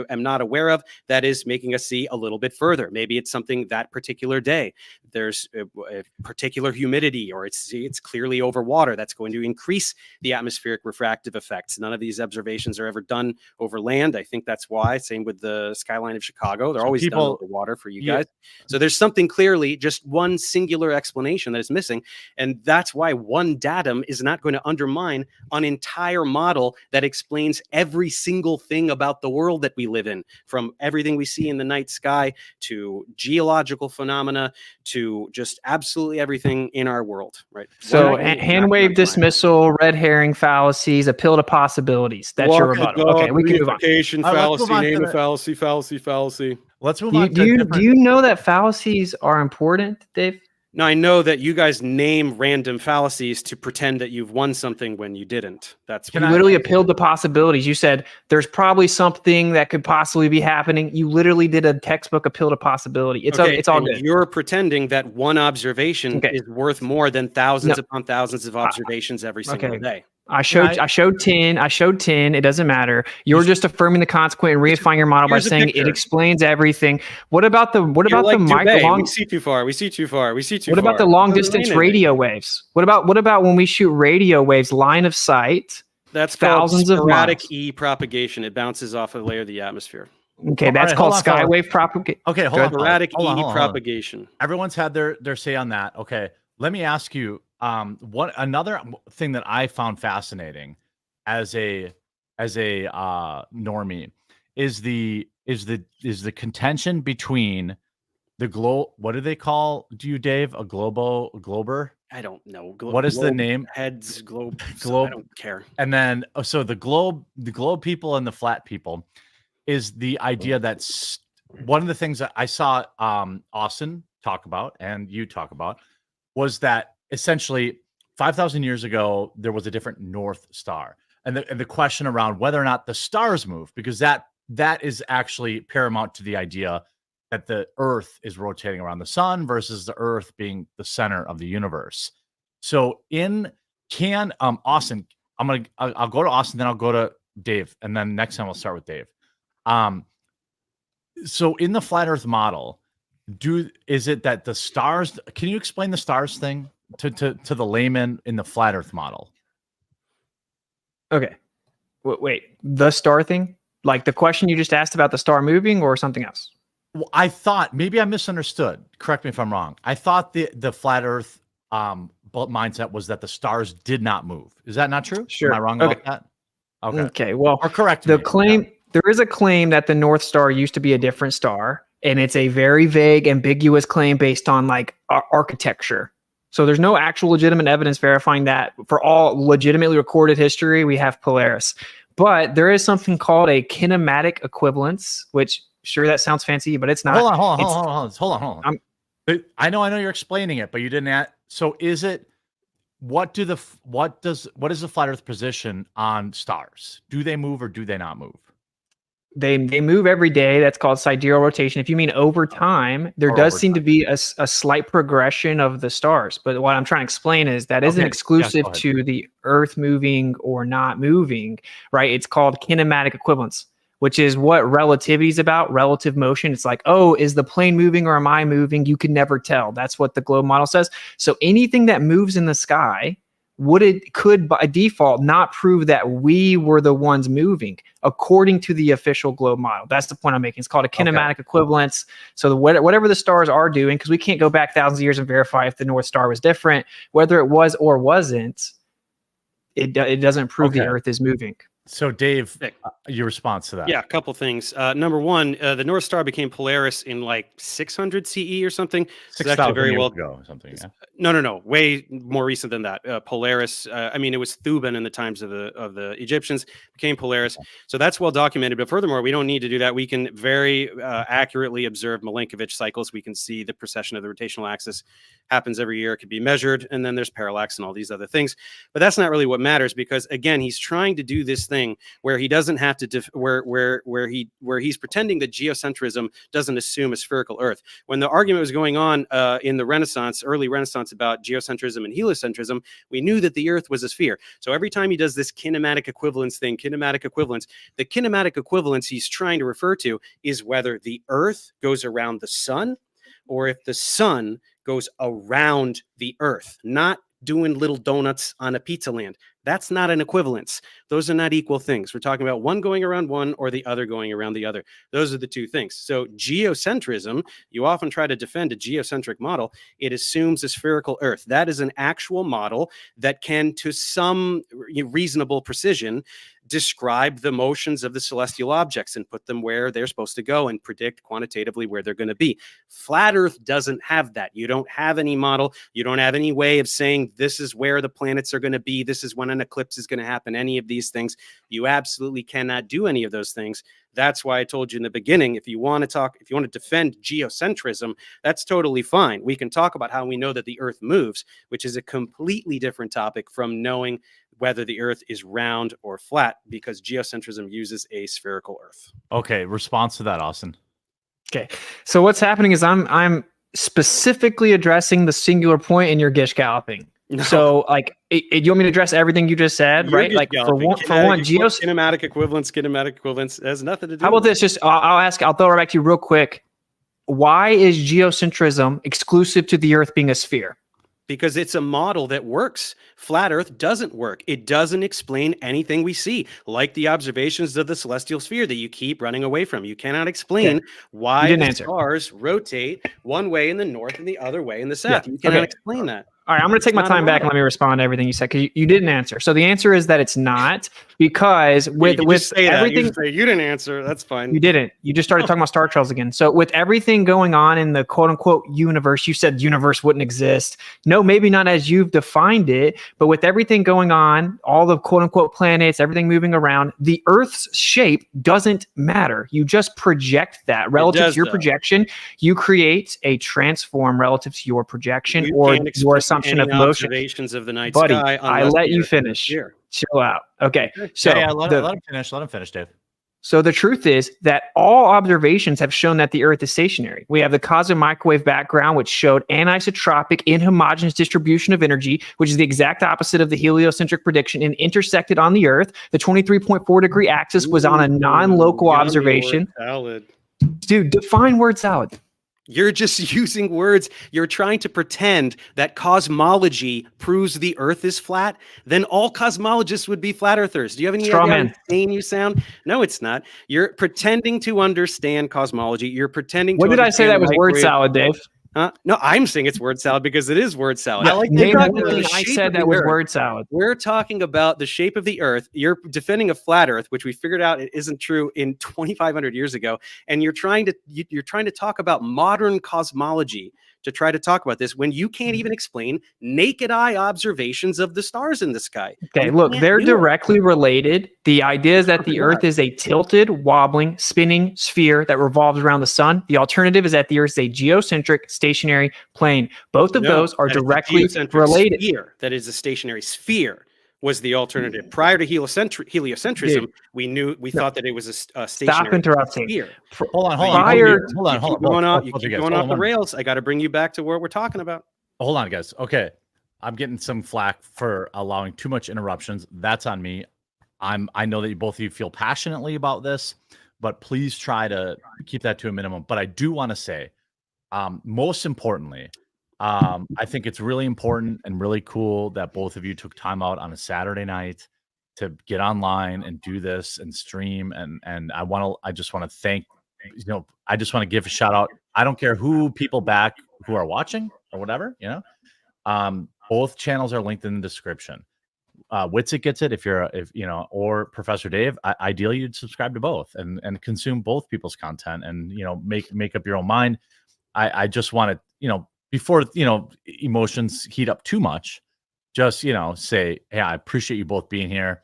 am not aware of that is making us see a little bit further. Maybe it's something that particular day. There's a particular humidity, or it's clearly over water that's going to increase the atmospheric refractive effects. None of these observations are ever done over land. I think that's why. Same with the skyline of Chicago. They're always done over water for you guys. So there's something clearly, just one singular explanation that is missing. And that's why one datum is not going to undermine an entire model that explains every single thing about the world that we live in, from everything we see in the night sky to geological phenomena to just absolutely everything in our world, right? So hand wave dismissal, red herring fallacies, appeal to possibilities. That's your rebuttal. Okay, we can move on. Fallacy, name a fallacy. Let's move on. Do you know that fallacies are important, Dave? Now, I know that you guys name random fallacies to pretend that you've won something when you didn't. That's you literally appealed to possibilities. You said there's probably something that could possibly be happening. You literally did a textbook appeal to possibility. It's all good. You're pretending that one observation is worth more than thousands upon thousands of observations every single day. I showed 10. It doesn't matter. You're just affirming the consequent and reifying your model by saying it explains everything. What about the micro? We see too far. What about the long distance radio waves? What about when we shoot radio waves line of sight? That's thousands of sporadic E propagation. It bounces off a layer of the atmosphere. Okay, that's called skywave propagation. Okay, hold on. Sporadic E propagation. Everyone's had their say on that. Okay, let me ask you. Another thing that I found fascinating as a normie is the contention between the what do they call you, Dave? A glober? I don't know. What is the name? Heads, globe. I don't care. And then so the globe people and the flat people is the idea that's one of the things that I saw Austin talk about and you talk about was that essentially 5,000 years ago, there was a different North Star. And the question around whether or not the stars move, because that is actually paramount to the idea that the Earth is rotating around the sun versus the Earth being the center of the universe. So Austin, I'll go to Austin, then I'll go to Dave, and then next time I'll start with Dave. So in the flat Earth model, is it that the stars, can you explain the stars thing to the layman in the flat Earth model? Okay. Wait, the star thing? Like the question you just asked about the star moving or something else? Well, I thought, maybe I misunderstood. Correct me if I'm wrong. I thought the flat Earth mindset was that the stars did not move. Is that not true? Sure. Am I wrong about that? Okay. Well, or correct the me. claim. There is a claim that the North Star used to be a different star, and it's a very vague, ambiguous claim based on like architecture. So there's no actual legitimate evidence verifying that. For all legitimately recorded history, we have Polaris. But there is something called a kinematic equivalence, which sure that sounds fancy, but it's not. Hold on. I know you're explaining it, but you didn't add. So is it what is the flat Earth position on stars? Do they move or do they not move? They move every day. That's called sidereal rotation. If you mean over time, there does seem to be a slight progression of the stars. But what I'm trying to explain is that isn't exclusive to the Earth moving or not moving, right? It's called kinematic equivalence, which is what relativity is about, relative motion. It's like, oh, is the plane moving or am I moving? You can never tell. That's what the globe model says. So anything that moves in the sky could by default not prove that we were the ones moving according to the official globe model. That's the point I'm making. It's called a kinematic equivalence. So whatever the stars are doing, because we can't go back thousands of years and verify if the North Star was different, whether it was or wasn't, it doesn't prove the Earth is moving. So, Dave, Nick. Your response to that? Yeah, a couple things. Number one, the North Star became Polaris in like 600 CE or something. So it's actually 6,000 very years well. ago or something. Yeah. No, way more recent than that. Polaris. I mean, it was Thuban in the times of the Egyptians, became Polaris. So that's well documented. But furthermore, we don't need to do that. We can very accurately observe Milankovitch cycles. We can see the precession of the rotational axis happens every year. It could be measured, and then there's parallax and all these other things. But that's not really what matters, because again, he's trying to do this thing where he doesn't have to where he's pretending that geocentrism doesn't assume a spherical Earth. When the argument was going on in the Renaissance, early Renaissance, about geocentrism and heliocentrism, we knew that the Earth was a sphere. So every time he does this kinematic equivalence thing, the kinematic equivalence he's trying to refer to is whether the Earth goes around the sun or if the sun goes around the Earth, not doing little donuts on a pizza land. That's not an equivalence. Those are not equal things. We're talking about one going around one or the other going around the other. Those are the two things. So geocentrism, you often try to defend a geocentric model. It assumes a spherical Earth. That is an actual model that can, to some reasonable precision, describe the motions of the celestial objects and put them where they're supposed to go and predict quantitatively where they're going to be. Flat Earth doesn't have that. You don't have any model. You don't have any way of saying this is where the planets are going to be. This is when an eclipse is going to happen. Any of these things. You absolutely cannot do any of those things. That's why I told you in the beginning, if you want to defend geocentrism, that's totally fine. We can talk about how we know that the Earth moves, which is a completely different topic from knowing whether the Earth is round or flat, because geocentrism uses a spherical Earth. Okay, response to that, Austin. Okay, so what's happening is I'm specifically addressing the singular point, and you're gish galloping. No. So, like, you want me to address everything you just said, You're right? Like, for one, kinematic equivalence has nothing to do. How about this? Just I'll throw it back to you real quick. Why is geocentrism exclusive to the Earth being a sphere? Because it's a model that works. Flat Earth doesn't work. It doesn't explain anything we see, like the observations of the celestial sphere that you keep running away from. You cannot explain why the stars rotate one way in the north and the other way in the south. You cannot explain that. All right, I'm going to take my time back and let me respond to everything you said, because you didn't answer. So the answer is that it's not, because with everything you didn't answer. That's fine. You didn't. You just started talking about star trails again. So with everything going on in the quote unquote universe, you said universe wouldn't exist. No, maybe not as you've defined it, but with everything going on, all the quote unquote planets, everything moving around, the Earth's shape doesn't matter. You just project that relative to your projection. You create a transform relative to your projection or your assumption of motion. Observations of the night Buddy, sky. I let you finish. Chill out. Okay. So let him finish. Let him finish, Dave. So the truth is that all observations have shown that the Earth is stationary. We have the cosmic microwave background, which showed anisotropic inhomogeneous distribution of energy, which is the exact opposite of the heliocentric prediction, and intersected on the Earth. The 23.4 degree axis was on a non-local observation. Dude, define word salad. You're just using words. You're trying to pretend that cosmology proves the Earth is flat. Then all cosmologists would be flat earthers. Do you have any idea how insane you sound? No, it's not. You're pretending to understand cosmology. You're pretending. What did I say that was word salad, Dave? No, I'm saying it's word salad because it is word salad. I said that was word salad. We're talking about the shape of the Earth. You're defending a flat Earth, which we figured out it isn't true in 2,500 years ago. And you're trying to talk about modern cosmology to try to talk about this when you can't even explain naked eye observations of the stars in the sky. Okay, look, they're directly related. The idea is that the Earth is a tilted, wobbling, spinning sphere that revolves around the sun. The alternative is that the Earth is a geocentric, stationary plane. Both of those are directly related. Sphere, that is a stationary sphere, was the alternative. Prior to heliocentrism, we thought that it was a stationary Stop interrupting. sphere. Hold on. You keep going off the rails. I got to bring you back to what we're talking about. Hold on, guys. Okay, I'm getting some flack for allowing too much interruptions. That's on me. I know that both of you feel passionately about this, but please try to keep that to a minimum. But I do want to say, most importantly, I think it's really important and really cool that both of you took time out on a Saturday night to get online and do this and stream. And I just want to thank, I just want to give a shout out. I don't care who people back who are watching or whatever, both channels are linked in the description. Witsit gets it, if you know, or Professor Dave, ideally you'd subscribe to both and consume both people's content and, you know, make up your own mind. I just want to, you know, before, you know, emotions heat up too much, just, you know, say, hey, I appreciate you both being here.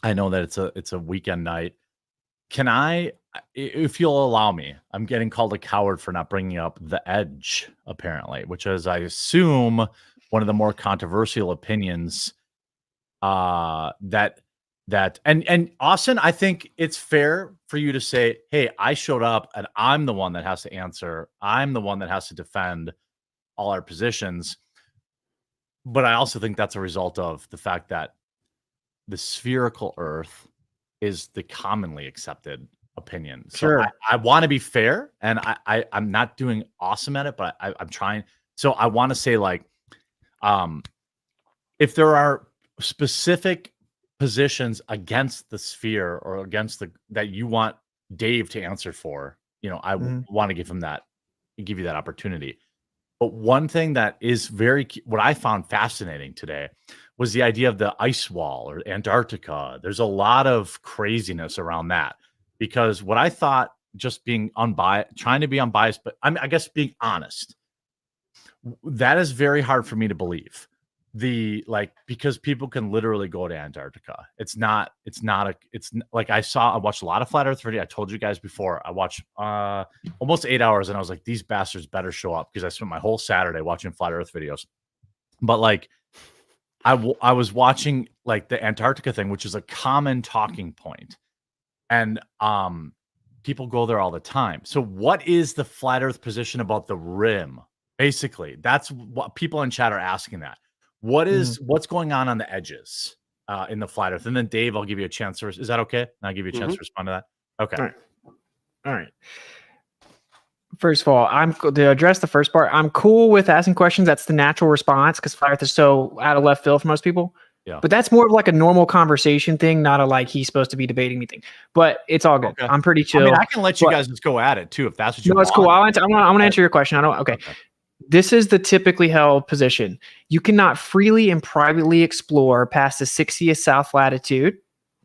I know that it's a weekend night. Can I, if you'll allow me, I'm getting called a coward for not bringing up The Edge, apparently, which is, I assume, one of the more controversial opinions that and Austin, I think it's fair for you to say, hey, I showed up and I'm the one that has to answer. I'm the one that has to defend all our positions. But I also think that's a result of the fact that the spherical Earth is the commonly accepted opinion. So Sure. I want to be fair, and I'm not doing awesome at it, but I'm trying. So I want to say, like, if there are specific positions against the sphere or against that you want Dave to answer for, you know, I want to give you that opportunity. But one thing that is what I found fascinating today was the idea of the ice wall or Antarctica. There's a lot of craziness around that, because what I thought, just being unbiased, trying to be unbiased, but I guess being honest, that is very hard for me to believe. Because people can literally go to Antarctica. It's like I watched a lot of Flat Earth video. I told you guys before, I watched almost 8 hours, and I was like, these bastards better show up, because I spent my whole Saturday watching Flat Earth videos. But like, I was watching like the Antarctica thing, which is a common talking point, and people go there all the time. So what is the Flat Earth position about the rim? Basically, that's what people in chat are asking. That what's going on the edges in the Flat Earth? And then Dave, I'll give you a chance. Is that okay? I'll give you a chance to respond to that. Okay. All right. First of all, to address the first part, I'm cool with asking questions. That's the natural response, because Flat Earth is so out of left field for most people. Yeah. But that's more of like a normal conversation thing, not a like he's supposed to be debating me thing. But it's all good. Okay. I'm pretty chill. I mean, I can let you guys just go at it too, if that's what you want. No, it's cool. I'm going to answer your question. Okay. This is the typically held position. You cannot freely and privately explore past the 60th south latitude,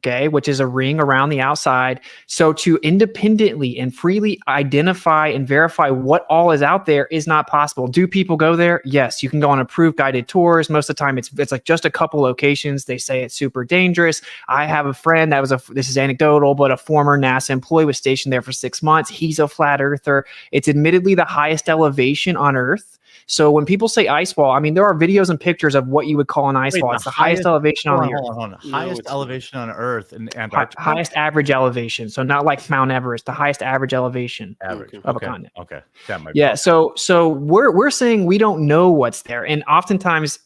okay, which is a ring around the outside. So to independently and freely identify and verify what all is out there is not possible. Do people go there? Yes, you can go on approved guided tours. Most of the time, it's like just a couple locations. They say it's super dangerous. I have a friend that this is anecdotal, but a former NASA employee was stationed there for 6 months. He's a flat earther. It's admittedly the highest elevation on Earth. So when people say ice wall, I mean, there are videos and pictures of what you would call an ice wall. It's the highest elevation on the Earth. Hold on. Highest elevation on Earth in Antarctica? Highest average elevation. So not like Mount Everest, the highest average elevation of a continent. Okay. That might be. So we're saying we don't know what's there. And oftentimes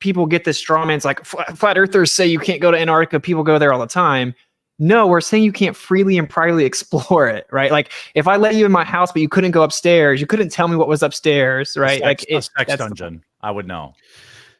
people get this straw man. It's like flat earthers say you can't go to Antarctica. People go there all the time. No, we're saying you can't freely and privately explore it, right? Like if I let you in my house, but you couldn't go upstairs, you couldn't tell me what was upstairs, right? A sex dungeon. I would know.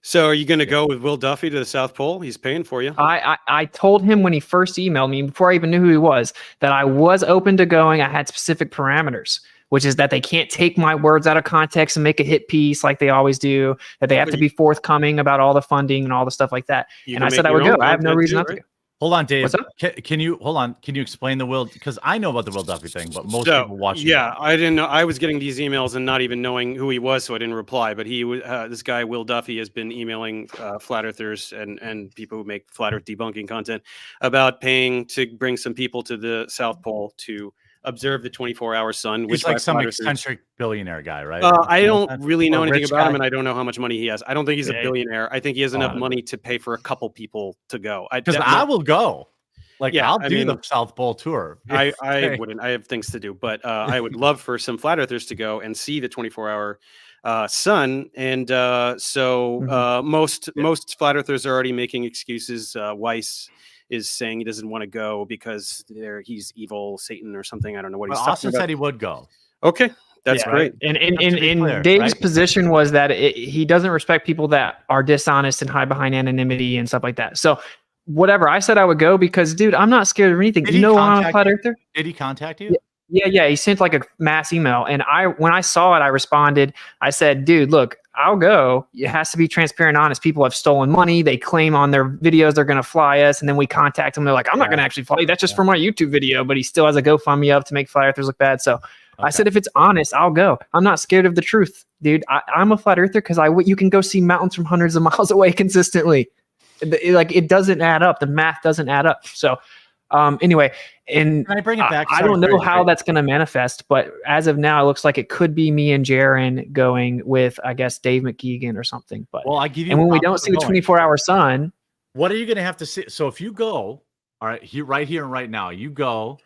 So are you going to go with Will Duffy to the South Pole? He's paying for you. I told him when he first emailed me, before I even knew who he was, that I was open to going. I had specific parameters, which is that they can't take my words out of context and make a hit piece like they always do, that they have to be forthcoming about all the funding and all the stuff like that. And I said I would go. I have no reason not to go. Hold on, Dave. Can you explain the Will? Because I know about the Will Duffy thing, but most people watching. Yeah, I didn't know. I was getting these emails and not even knowing who he was, so I didn't reply. But he was this guy, Will Duffy, has been emailing flat earthers and people who make flat Earth debunking content about paying to bring some people to the South Pole to observe the 24-hour sun. He's like some eccentric billionaire guy, right? I don't really know anything about him, and I don't know how much money he has. I don't think he's a billionaire. I think he has enough money to pay for a couple people to go. Because I will go. I'll do the South Pole tour. I wouldn't. I have things to do, but I would love for some flat earthers to go and see the 24-hour sun. And most flat earthers are already making excuses. Weiss is saying he doesn't want to go because he's evil, Satan or something. I don't know what he's talking Austin about. Said he would go. Okay, that's great. And Dave's position was that he doesn't respect people that are dishonest and hide behind anonymity and stuff like that. So whatever, I said I would go because, dude, I'm not scared of anything. You know, I'm a flat earther. Did he contact you? Yeah. He sent like a mass email, and when I saw it, I responded. I said, dude, look, I'll go. It has to be transparent, honest. People have stolen money. They claim on their videos they're going to fly us, and then we contact them. They're like, I'm not going to actually fly you. That's just for my YouTube video. But he still has a GoFundMe up to make flat earthers look bad. So I said, if it's honest, I'll go. I'm not scared of the truth, dude. I'm a flat earther because you can go see mountains from hundreds of miles away consistently. It doesn't add up. The math doesn't add up. So anyway, and Can I bring it back? I don't know how that's going to manifest, but as of now, it looks like it could be me and Jaron going with, I guess, Dave McKeegan or something. But well, I give you. and when we don't see the 24-hour sun, what are you going to have to see? So if you go, all right, right here and right now, you go,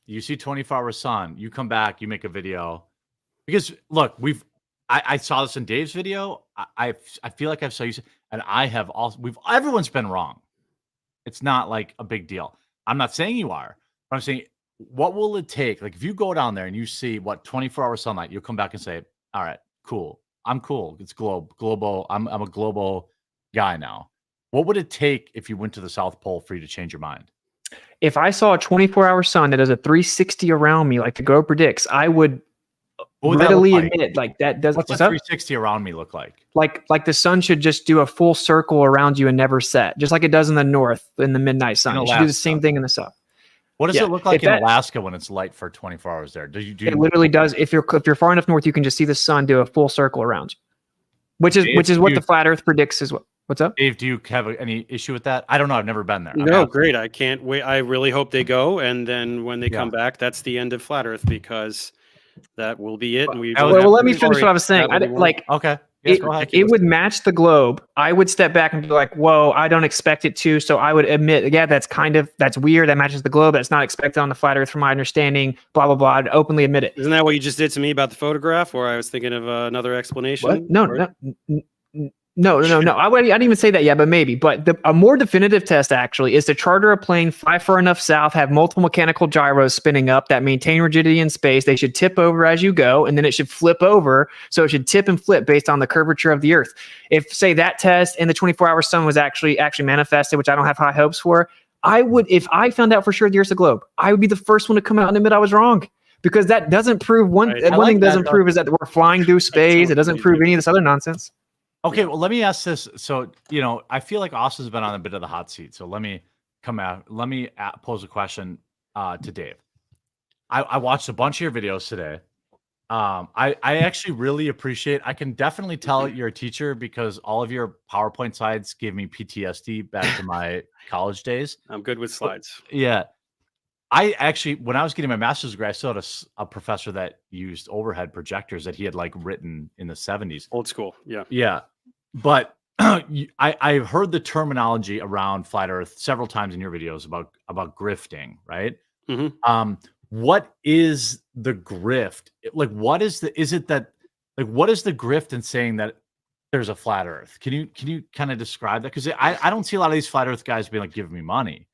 you see 24-hour sun, you come back, you make a video, because look, I saw this in Dave's video. I feel like I've saw you, and I have also. Everyone's been wrong. It's not like a big deal. I'm not saying you are. But I'm saying, what will it take? Like, if you go down there and you see 24-hour sunlight, you'll come back and say, all right, cool. I'm cool. It's global. I'm a global guy now. What would it take if you went to the South Pole for you to change your mind? If I saw a 24-hour sun that does a 360 around me, like the Go predicts, I would readily admit like that doesn't. What's a 360 around me look like? Like the sun should just do a full circle around you and never set, just like it does in the north in the midnight sun. It should do the same thing in the south. What does it look like in Alaska when it's light for 24 hours there? It literally does. If you're far enough north, you can just see the sun do a full circle around you, which is what the flat Earth predicts as well. What's up, Dave? Do you have any issue with that? I don't know. I've never been there. No, great. I can't wait. I really hope they go, and then when they come back, that's the end of flat Earth, because that will be it. And let me finish what I was saying. Okay. Yes, it would match the globe. I would step back and be like, whoa, I don't expect it to. So I would admit, yeah, that's weird. That matches the globe. That's not expected on the flat Earth from my understanding, blah, blah, blah. I'd openly admit it. Isn't that what you just did to me about the photograph? Or I was thinking of another explanation? What? No. I didn't even say that yet, but maybe. But a more definitive test actually is to charter a plane, fly far enough south, have multiple mechanical gyros spinning up that maintain rigidity in space. They should tip over as you go, and then it should flip over. So it should tip and flip based on the curvature of the Earth. If, say, that test and the 24-hour sun was actually manifested, which I don't have high hopes for, I would, if I found out for sure the Earth's a globe, I would be the first one to come out and admit I was wrong. Because that doesn't prove one thing doesn't prove is that we're flying through space. It doesn't prove any of this other nonsense. Okay, well, let me ask this. So, I feel like Austin's been on a bit of the hot seat. So let me pose a question to Dave. I watched a bunch of your videos today. I actually really appreciate. I can definitely tell you're a teacher because all of your PowerPoint slides gave me PTSD back to my college days. I'm good with slides. Yeah. I actually, when I was getting my master's degree, I still had a professor that used overhead projectors that he had written in the 70s. Old school. Yeah. Yeah. But I've heard the terminology around flat Earth several times in your videos about grifting, right? Mm-hmm. What is the grift? What is the grift in saying that there's a flat Earth? Can you kind of describe that? Because I don't see a lot of these flat Earth guys being like, give me money.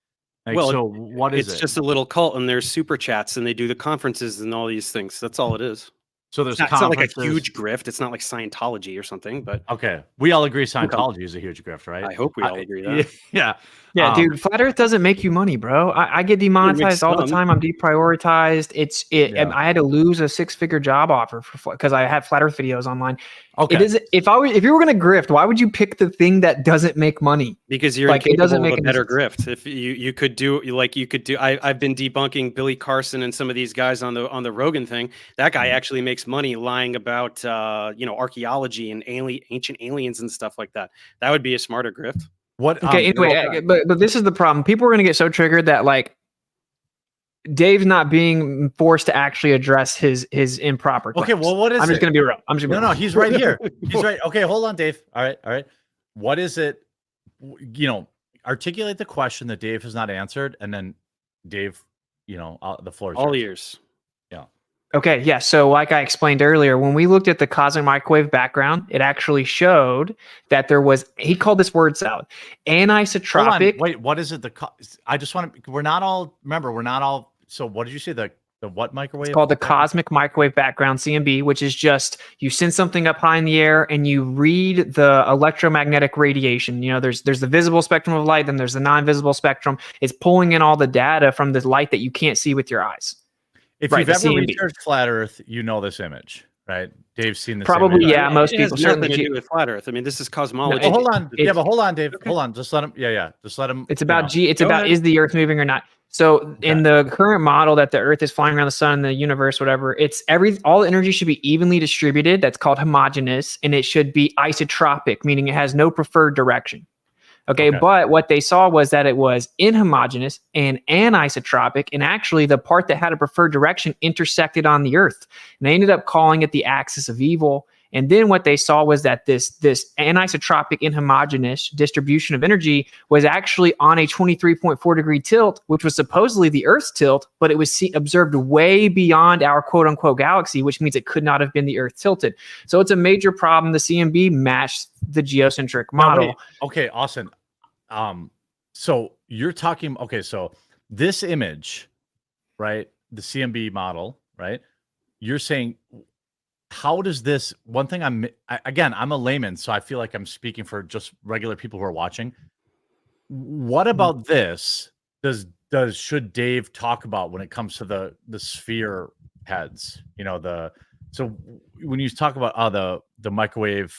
So what is it? It's just a little cult, and there's super chats, and they do the conferences and all these things. That's all it is. So there's it's not like a huge grift. It's not like Scientology or something, but okay, we all agree Scientology is a huge grift, right? I hope we all agree that. Yeah, dude, flat Earth doesn't make you money, bro. I get demonetized all the time. I'm deprioritized. I had to lose a 6-figure job offer because I had flat Earth videos online. Okay, if you were gonna grift, why would you pick the thing that doesn't make money? Because you're it doesn't make a better grift. If you could do I've been debunking Billy Carson and some of these guys on the Rogan thing. That guy actually makes money lying about archaeology and ancient aliens and stuff like that. That would be a smarter grift. What? Okay, anyway, but this is the problem. People are going to get so triggered that Dave's not being forced to actually address his improper claims. Okay, well, what is it? I'm just going to be real. No, he's right here. He's right. Okay, hold on, Dave. All right. What is it? Articulate the question that Dave has not answered, and then Dave, the floor is all ears. Yeah. Okay, yeah. So like I explained earlier, when we looked at the cosmic microwave background, it actually showed that there was, he called this word salad, anisotropic. Wait, what is it? I just want to, we're not all, so what did you say? The what microwave? It's called the cosmic microwave background, CMB, which is just, you send something up high in the air and you read the electromagnetic radiation. There's the visible spectrum of light, then there's the non-visible spectrum. It's pulling in all the data from the light that you can't see with your eyes. If you've ever researched flat Earth, you know this image, right? Dave's seen the Probably, same. yeah. Most it has people certainly. nothing to do with flat Earth. I mean, this is cosmology. Oh, hold on. It's- But hold on, Dave. Okay. Hold on. Just let him. Yeah. Just let him. It's about It's Go about ahead. is the Earth moving or not? So in the current model that the Earth is flying around the sun, the universe, whatever, it's all energy should be evenly distributed. That's called homogeneous, and it should be isotropic, meaning it has no preferred direction. Okay, but what they saw was that it was inhomogeneous and anisotropic, and actually the part that had a preferred direction intersected on the Earth. And they ended up calling it the axis of evil. And then what they saw was that this anisotropic inhomogeneous distribution of energy was actually on a 23.4 degree tilt, which was supposedly the Earth's tilt, but it was observed way beyond our quote unquote galaxy, which means it could not have been the Earth tilted. So it's a major problem. The CMB matched the geocentric model. Okay, Austin. So you're talking. Okay, so this image, right? The CMB model, right? You're saying, how does this? One thing I'm a layman, so I feel like I'm speaking for just regular people who are watching. What about this? Should Dave talk about when it comes to the sphere heads? You know, so when you talk about the microwave,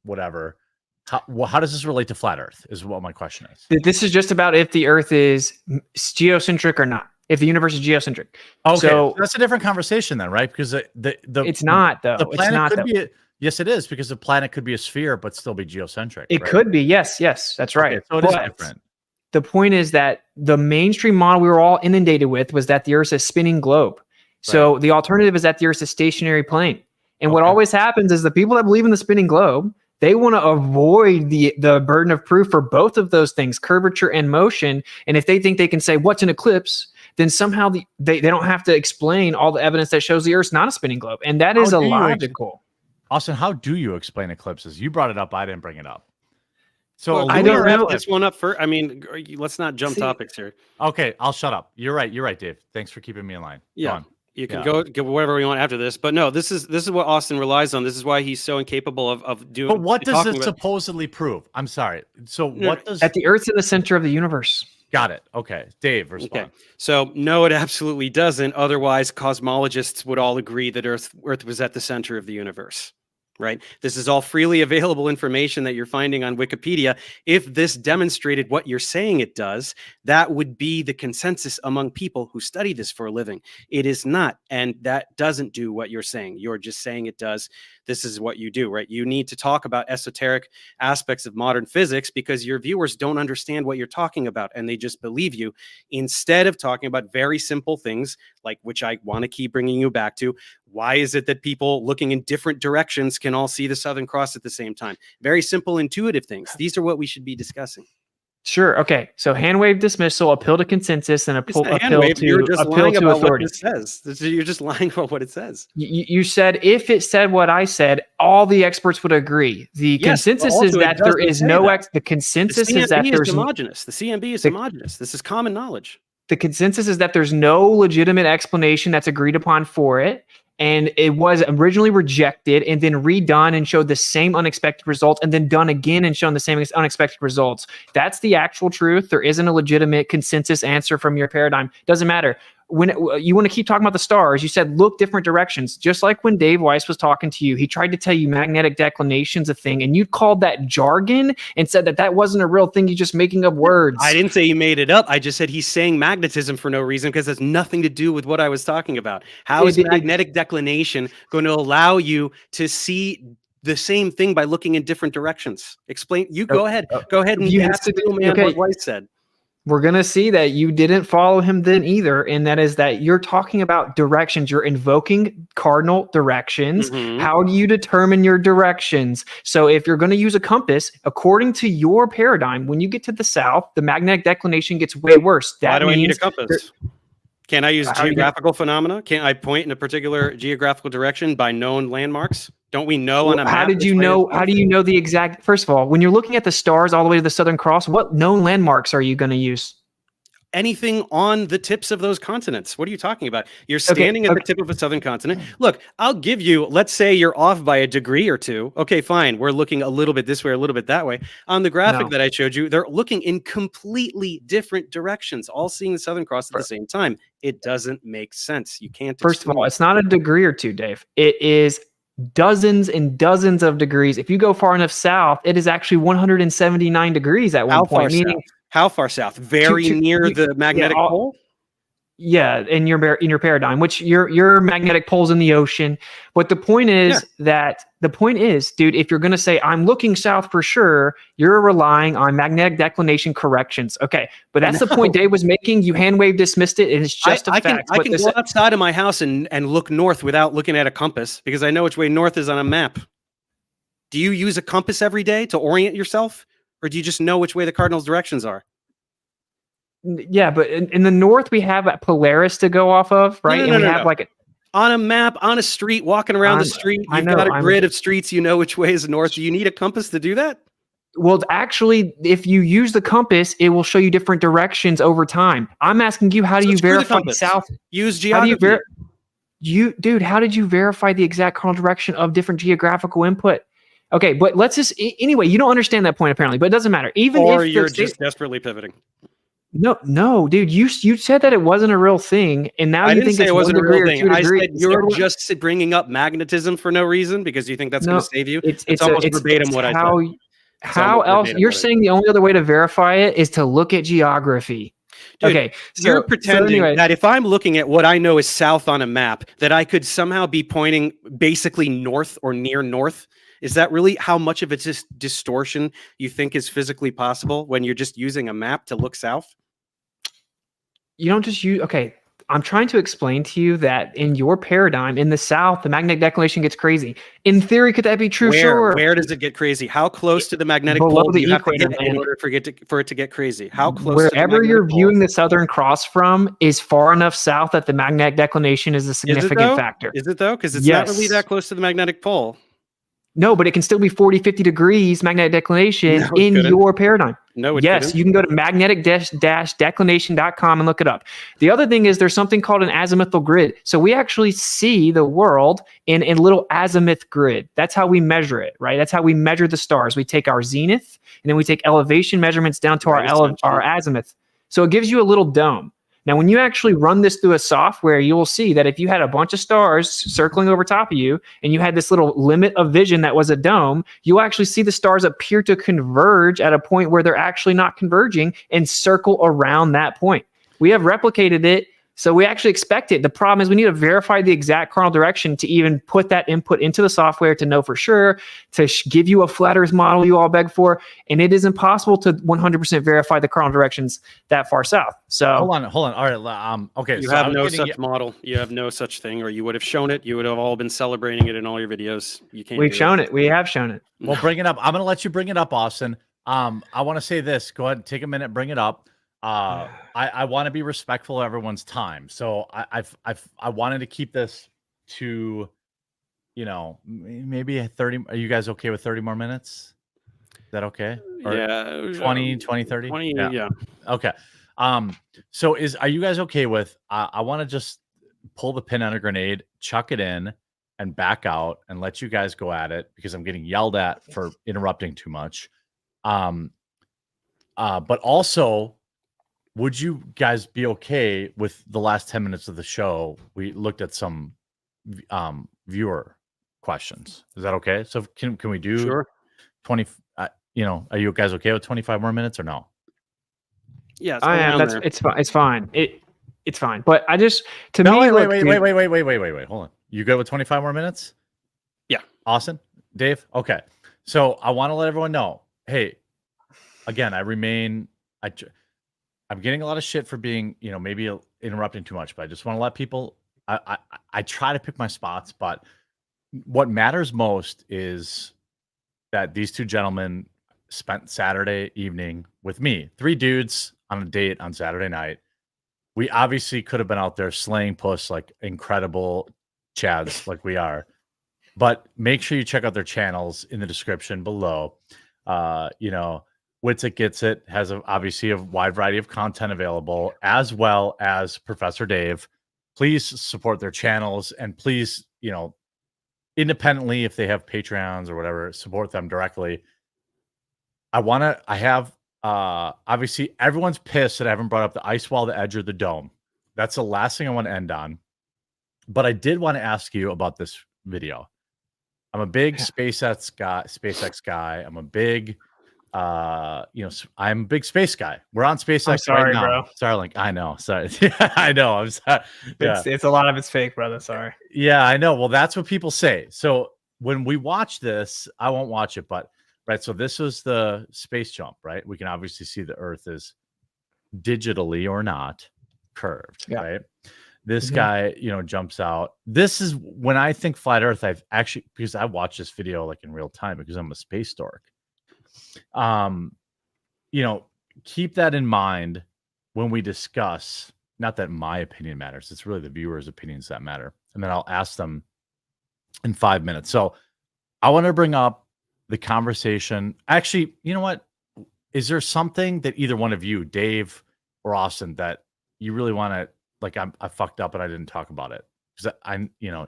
whatever. How does this relate to flat Earth? Is what my question is. This is just about if the Earth is geocentric or not. If the universe is geocentric. Okay, so that's a different conversation then, right? Because the it's not though. The planet it's not, could though. be yes, it is, because the planet could be a sphere but still be geocentric. It right? could be, yes, that's right. Okay, so it is different. The point is that the mainstream model we were all inundated with was that the Earth is a spinning globe. So the alternative is that the Earth is a stationary plane. And what always happens is the people that believe in the spinning globe, they want to avoid the burden of proof for both of those things, curvature and motion. And if they think they can say, what's an eclipse? Then somehow they don't have to explain all the evidence that shows the Earth's not a spinning globe. And that is illogical. Austin, how do you explain eclipses? You brought it up. I didn't bring it up. So I don't wrap this one up first. I mean, let's not jump topics here. Okay, I'll shut up. You're right, Dave. Thanks for keeping me in line. Yeah. You can go whatever we want after this, but no, this is what Austin relies on. This is why he's so incapable of doing. But what does it supposedly prove? I'm sorry. So what does that the Earth's in the center of the universe? Got it. Okay, Dave, respond. Okay. So no, it absolutely doesn't. Otherwise, cosmologists would all agree that Earth was at the center of the universe. Right? This is all freely available information that you're finding on Wikipedia. If this demonstrated what you're saying it does, that would be the consensus among people who study this for a living. It is not, and that doesn't do what you're saying. You're just saying it does. This is what you do, right? You need to talk about esoteric aspects of modern physics because your viewers don't understand what you're talking about and they just believe you, instead of talking about very simple things like, which I want to keep bringing you back to. Why is it that people looking in different directions can all see the Southern Cross at the same time? Very simple, intuitive things. These are what we should be discussing. Sure. Okay. So hand wave dismissal, appeal to consensus, and appeal to authority. You're just lying about what it says. You're just lying about what it says. You said if it said what I said, all the experts would agree. The consensus is that there is no the consensus is that there's homogeneous. The CMB is homogeneous. This is common knowledge. The consensus is that there's no legitimate explanation that's agreed upon for it. And it was originally rejected and then redone and showed the same unexpected results and then done again and shown the same unexpected results. That's the actual truth. There isn't a legitimate consensus answer from your paradigm. Doesn't matter. When you want to keep talking about the stars, you said look different directions. Just like when Dave Weiss was talking to you, he tried to tell you magnetic declination's a thing, and you called that jargon and said that wasn't a real thing. You're just making up words. I didn't say he made it up. I just said he's saying magnetism for no reason because it has nothing to do with what I was talking about. How is magnetic declination going to allow you to see the same thing by looking in different directions? Explain. You go ahead. Go ahead and you have to do what Weiss said. We're going to see that you didn't follow him then either. And that is that you're talking about directions. You're invoking cardinal directions. How do you determine your directions? So if you're going to use a compass, according to your paradigm, when you get to the south, the magnetic declination gets way worse. Why do I need a compass? Can I use geographical phenomena? Can I point in a particular geographical direction by known landmarks? Don't we know on a map? How do you know the exact? First of all, when you're looking at the stars all the way to the Southern Cross, what known landmarks are you going to use? Anything on the tips of those continents. What are you talking about? You're standing at the tip of a southern continent. Look, I'll give you, let's say you're off by a degree or two. Okay, fine. We're looking a little bit this way, a little bit that way. On the graphic that I showed you, they're looking in completely different directions, all seeing the Southern Cross at the same time. It doesn't make sense. You can't. First of all, it's not a degree or two, Dave. It is dozens and dozens of degrees. If you go far enough south, it is actually 179 degrees at one point. Meaning, how far south? Very near the magnetic pole. Yeah, in your paradigm, which your magnetic pole's in the ocean. But the point is dude, if you're going to say I'm looking south for sure, you're relying on magnetic declination corrections. Okay, but that's the point Dave was making. You hand wave dismissed it, and it's just a fact. I can go outside of my house and look north without looking at a compass because I know which way north is on a map. Do you use a compass every day to orient yourself, or do you just know which way the cardinal directions are? Yeah, but in the north we have Polaris to go off of, right? No, we have like on a map, on a street, walking around the street. You've got a grid of streets. You know which way is north. Do you need a compass to do that? Well, actually, if you use the compass, it will show you different directions over time. I'm asking you, how do you verify south? Use geography. Dude, how did you verify the exact cardinal direction of different geographical input? Okay, but let's just anyway. You don't understand that point apparently, but it doesn't matter. Or you're just desperately pivoting. No, dude. You said that it wasn't a real thing, and now you think it wasn't a real thing. I said you're just bringing up magnetism for no reason because you think that's going to save you. It's almost verbatim what I said. How else? You're saying the only other way to verify it is to look at geography. Dude, okay, you're pretending that if I'm looking at what I know is south on a map, that I could somehow be pointing basically north or near north. Is that really how much of a distortion you think is physically possible when you're just using a map to look south? You don't just use, okay, I'm trying to explain to you that in your paradigm, in the south, the magnetic declination gets crazy. In theory, could that be true? Sure. Where does it get crazy? How close to the magnetic pole do you have to get in order for it to get crazy? How close? Wherever you're viewing the Southern Cross from is far enough south that the magnetic declination is a significant factor. Is it though? Because it's not really that close to the magnetic pole. No, but it can still be 40, 50 degrees magnetic declination in your paradigm. No, it yes, couldn't. You can go to magnetic-declination.com and look it up. The other thing is there's something called an azimuthal grid. So we actually see the world in a little azimuth grid. That's how we measure it, right? That's how we measure the stars. We take our zenith and then we take elevation measurements down to our azimuth. So it gives you a little dome. Now, when you actually run this through a software, you will see that if you had a bunch of stars circling over top of you and you had this little limit of vision that was a dome, you'll actually see the stars appear to converge at a point where they're actually not converging and circle around that point. We have replicated it, so we actually expect it. The problem is we need to verify the exact cardinal direction to even put that input into the software to know for sure, to give you a flat Earth model you all beg for, and it is impossible to 100% verify the cardinal directions that far south. So hold on. All right. Okay. You have no such model. You have no such thing, or you would have shown it. You would have all been celebrating it in all your videos. You can't. We've shown it. We have shown it. Well, bring it up. I'm going to let you bring it up, Austin. I want to say this. Go ahead, take a minute, bring it up. I want to be respectful of everyone's time, so I wanted to keep this to, maybe 30. Are you guys okay with 30 more minutes? Is that okay? Or yeah, 20, 30. 20, yeah. Okay. So are you guys okay with? I want to just pull the pin on a grenade, chuck it in, and back out, and let you guys go at it because I'm getting yelled at for interrupting too much. But also, would you guys be okay with the last 10 minutes of the show? We looked at some viewer questions. Is that okay? So can we do 20? Are you guys okay with 25 more minutes or no? Yes, I am. It's fine. It's fine. But I just wait. Hold on. You good with 25 more minutes? Yeah. Austin, Dave. Okay. So I want to let everyone know. Hey, again, I'm getting a lot of shit for being, maybe interrupting too much, but I just want to let people, I try to pick my spots, but what matters most is that these two gentlemen spent Saturday evening with me, 3 dudes on a date on Saturday night. We obviously could have been out there slaying puss like incredible chads like we are, but make sure you check out their channels in the description below. Wits It Gets It has obviously a wide variety of content available, as well as Professor Dave. Please support their channels, and please, independently, if they have Patreons or whatever, support them directly. Obviously everyone's pissed that I haven't brought up the ice wall, the edge, or the dome. That's the last thing I want to end on. But I did want to ask you about this video. I'm a big SpaceX guy. I'm a big I'm a big space guy. We're on SpaceX sorry, right now. bro. Starlink. I know. Sorry. I know. I'm sorry. Yeah. It's a lot of it's fake, brother. Sorry. Yeah, I know. Well, that's what people say. So when we watch this, I won't watch it, but right. So this was the space jump, right? We can obviously see the Earth is digitally or not curved, Yeah. right? This Mhm. guy, jumps out. This is when I think flat Earth. I've actually because I watched this video like in real time because I'm a space dork. Keep that in mind when we discuss. Not that my opinion matters; it's really the viewers' opinions that matter. And then I'll ask them in 5 minutes. So I want to bring up the conversation. Actually, you know what? Is there something that either one of you, Dave or Austin, that you really want to like? I fucked up and I didn't talk about it because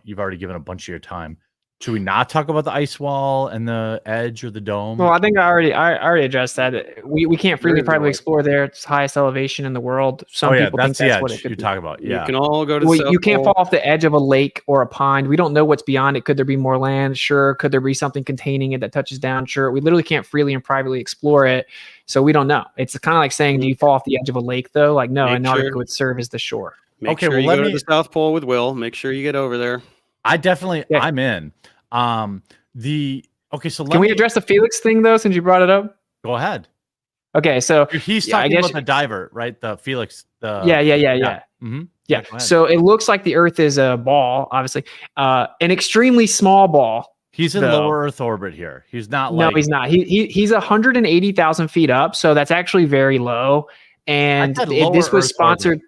you've already given a bunch of your time. Should we not talk about the ice wall and the edge or the dome? Well, I think I already addressed that. We can't freely is no privately way. explore there. It's highest elevation in the world. Some people think that's the that's edge what it could you be. talk about. Yeah, You can all go to the Well, South you can't Pole. fall off the edge of a lake or a pond. We don't know what's beyond it. Could there be more land? Sure. Could there be something containing it that touches down? Sure. We literally can't freely and privately explore it. So we don't know. It's kind of like saying, do you fall off the edge of a lake though? Like, no, Make Antarctica sure- would serve as the shore. Make Okay, sure well, you let go to me- the South Pole with Will. Make sure you get over there. I definitely Yeah. I'm in. So Can we address the Felix thing though, since you brought it up? Go ahead. Okay. So He's Yeah, I talking guess- about the diver, right? The Felix. yeah. Mhm. Yeah. go ahead. So it looks like the Earth is a ball, obviously, an extremely small ball. He's in though. lower Earth orbit here. He's not No, like he's not. He's 180,000 feet up, so that's actually very low. And said this lower was Earth sponsored.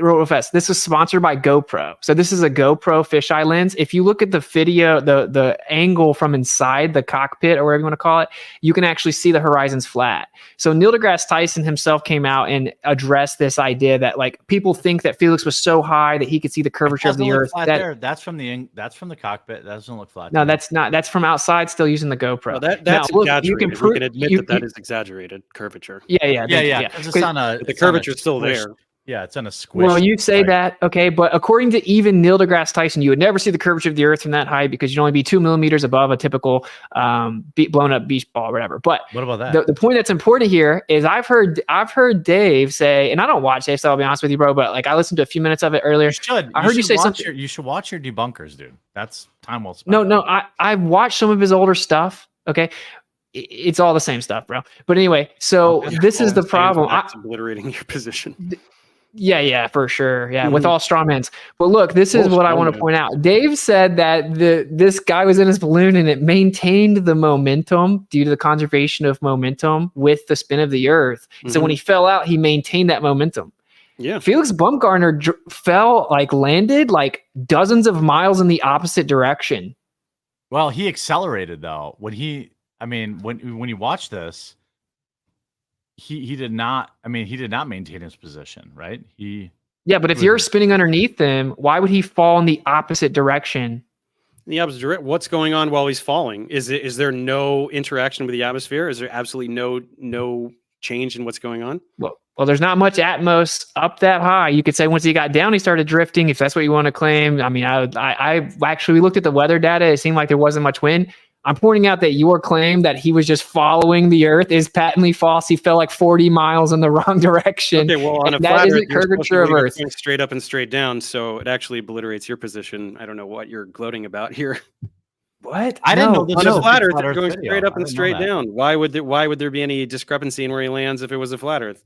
Real fast. This was sponsored by GoPro. So this is a GoPro fisheye lens. If you look at the video, the angle from inside the cockpit or whatever you want to call it, you can actually see the horizon's flat. So Neil deGrasse Tyson himself came out and addressed this idea that like people think that Felix was so high that he could see the curvature of Doesn't the look Earth. flat That, there. That's from the cockpit. That doesn't look flat. no, to me. that's not. That's from outside, still using the GoPro. Well, that's Now, look, exaggerated. you can we prove. can admit that is exaggerated curvature. Yeah. yeah. 'Cause it's on a The it's on a curvature's still squish- there. Yeah, it's on a squish. Well, you say right? that, okay, but according to even Neil deGrasse Tyson, you would never see the curvature of the Earth from that height because you'd only be 2 millimeters above a typical blown up beach ball or whatever. But What about that? the point that's important here is I've heard Dave say, and I don't watch Dave, so I'll be honest with you, bro, but like I listened to a few minutes of it earlier. You should. I heard you say watch something- You should watch your debunkers, dude. That's time well spent. No, I've watched some of his older stuff. Okay. It's all the same stuff, bro. But anyway, so Okay. this is the problem. That's obliterating your position. Yeah, for sure. Yeah, Mhm. with all straw mans. But look, this is All what I straw want to man. point out. Dave said that this guy was in his balloon and it maintained the momentum due to the conservation of momentum with the spin of the Earth. So when he fell out, he maintained that momentum. Yeah. Felix Baumgartner landed like dozens of miles in the opposite direction. Well, he accelerated though. When you watch this, he did not. I mean, he did not maintain his position, right? Yeah, but if Who you're is it? spinning underneath him, why would he fall in the opposite direction? In the opposite direction. What's going on while he's falling? Is there no interaction with the atmosphere? Is there absolutely no change in what's going on? Well, there's not much Atmos up that high. You could say once he got down, he started drifting. If that's what you want to claim, I mean, I actually we looked at the weather data. It seemed like there wasn't much wind. I'm pointing out that your claim that he was just following the Earth is patently false. He fell like 40 miles in the wrong direction. Okay, well, on a And that flat isn't Earth, you're supposed to curvature of believe Earth. it's going straight up and straight down, so it actually obliterates your position. I don't know what you're gloating about here. What? I didn't know this On was a a flat Earth, flat you're Earth going video. straight up I and didn't know straight that. down. Why would there be any discrepancy in where he lands if it was a flat Earth?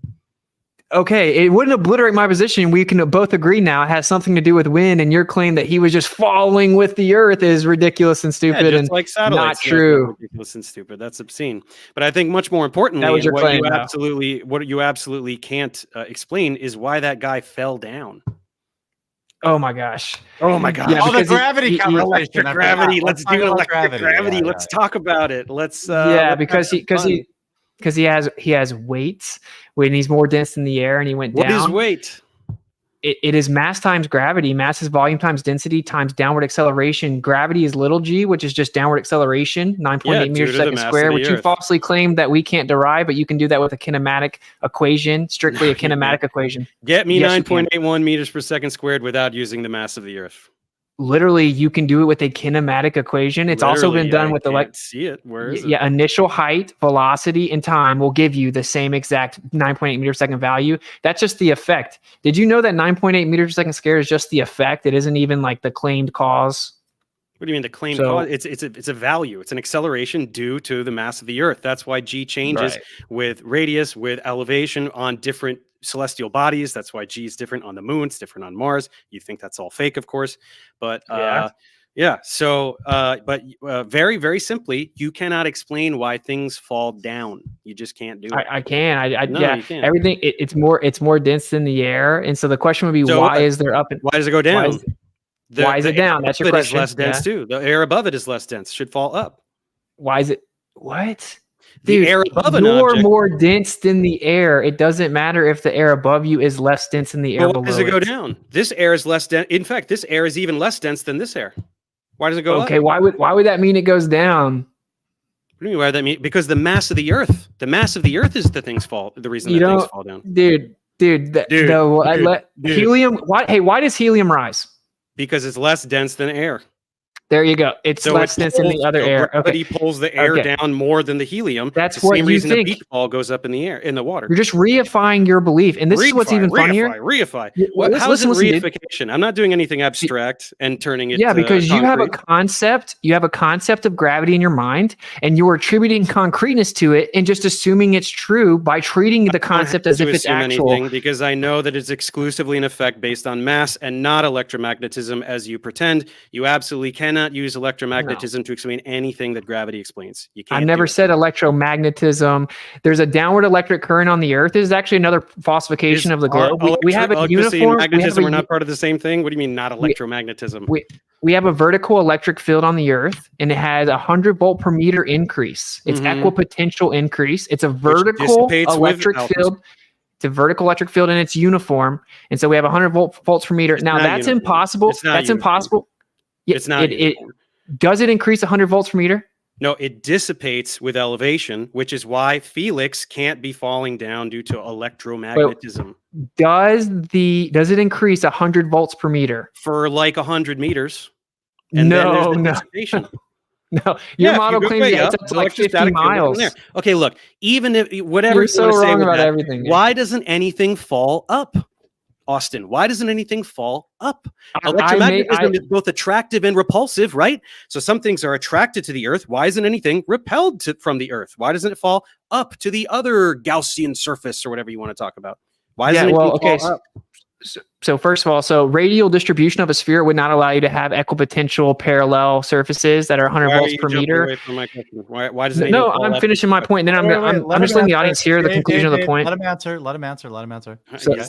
Okay, it wouldn't obliterate my position. We can both agree now it has something to do with wind, and your claim that he was just falling with the Earth is ridiculous and stupid. Yeah, just and like satellites. not true. Ridiculous and stupid. That's obscene. But I think much more importantly, That was your what claim, you though. absolutely can't explain is why that guy fell down. oh my gosh. Oh my God! Yeah, Oh, the because he- gravity he- conversation. Electric I gravity. forgot. Let's talk do about electric gravity. Yeah, Let's yeah. talk about it. Let's. Yeah, let's have because some fun. he has weights when he's more dense in the air and he went What is down. weight? It is mass times gravity. Mass is volume times density times downward acceleration. Gravity is little g, which is just downward acceleration, 9.8 Yeah, meters due per to the second mass of square, the which you Earth. falsely claimed that we can't derive, but you can do that with a kinematic equation, strictly a kinematic equation. Get me Yes, you can. 9.81 meters per second squared without using the mass of the Earth. literally you can do it with a kinematic equation. It's also been done with see it. Where is it? Yeah, initial height, velocity, and time will give you the same exact 9.8 meters per second value. That's just the effect. Did you know that 9.8 meters per second scare is just the effect? It isn't even like the claimed cause. What do you mean the claim cause? It's a value. It's an acceleration due to the mass of the Earth. That's why G changes with radius, with elevation on different celestial bodies. That's why G is different on the moon. It's different on Mars. You think that's all fake, of course, but yeah. So, very, very simply, you cannot explain why things fall down. You just can't do it. I can. No, yeah. you can't. Everything. It's more dense than the air, and so the question would be, So why is there up and why does it go down? why is it down? That's your It is question. less dense too. The air above it is less dense. Should fall up. Why is it? What? The Dude, air above an you're object. more dense than the air. It doesn't matter if the air above you is less dense than the air Well, below. why does it go down? This air is less dense. In fact, this air is even less dense than this air. Why does it go up? Okay, why would that mean it goes down? What do you mean? Why does that mean? Because the mass of the Earth. The mass of the Earth is the things fall. The reason that things fall down. Dude, helium. Why? Hey, why does helium rise? Because it's less dense than air. There you go. It's less dense than the other air. Gravity Okay. pulls the air down more than the helium. That's the what same you reason think. a beach ball goes up in the air, in the water. You're just reifying your belief, and this is what's even funnier. Reify. How is it dude. Reification? I'm not doing anything abstract and turning it. Yeah, because you have a concrete. concept. You have a concept of gravity in your mind, and you are attributing concreteness to it, and just assuming it's true by treating the concept as if it's actual. Because I know that it's exclusively an effect based on mass and not electromagnetism, as you pretend. You absolutely cannot use electromagnetism to explain anything that gravity explains. You can't. I've never said electromagnetism. There's a downward electric current on the Earth. This is actually another falsification of the globe. We have a uniform. Magnetism are not part of the same thing. What do you mean, not electromagnetism? We have a vertical electric field on the Earth, and it has 100 volt per meter increase. It's equipotential increase. It's a vertical electric field. It's a vertical electric field, and it's uniform. And so we have 100 volts per meter. Now that's impossible. That's impossible. It's not. Does it increase 100 volts per meter? No, it dissipates with elevation, which is why Felix can't be falling down due to electromagnetism. Does it increase 100 volts per meter for like 100 meters? And no. No, your model claims it's up to like 50 miles. Okay, look, even if whatever you're so wrong about everything. Why doesn't anything fall up? Austin, why doesn't anything fall up? Electromagnetism is both attractive and repulsive, right? So some things are attracted to the Earth. Why isn't anything repelled from the Earth? Why doesn't it fall up to the other Gaussian surface or whatever you want to talk about? Why doesn't it fall up? So first of all, radial distribution of a sphere would not allow you to have equipotential parallel surfaces that are 100 volts per meter. Why does it? No, I'm finishing my point. Then I'm just letting the audience hear the conclusion of the point. Let him answer.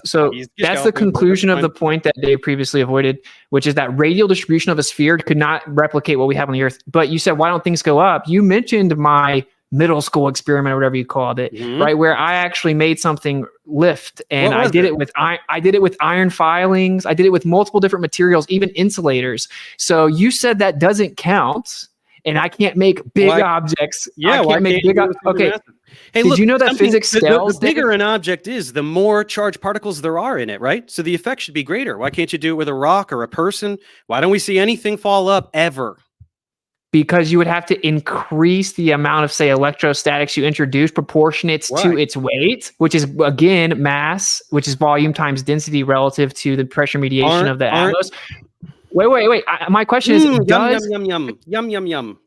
So that's the conclusion of the point that Dave previously avoided, which is that radial distribution of a sphere could not replicate what we have on the Earth. But you said, why don't things go up? You mentioned my middle school experiment or whatever you called it, right? Where I actually made something lift, and I did it with iron filings. I did it with multiple different materials, even insulators. So you said that doesn't count, and I can't make big objects. Yeah, I can't make big objects. Okay. Hey, did you know that physics scales? The bigger an object is, the more charged particles there are in it, right? So the effect should be greater. Why can't you do it with a rock or a person? Why don't we see anything fall up ever? Because you would have to increase the amount of, say, electrostatics you introduce proportionate to its weight, which is, again, mass, which is volume times density relative to the pressure mediation of the atmos. Wait. My question is, yum.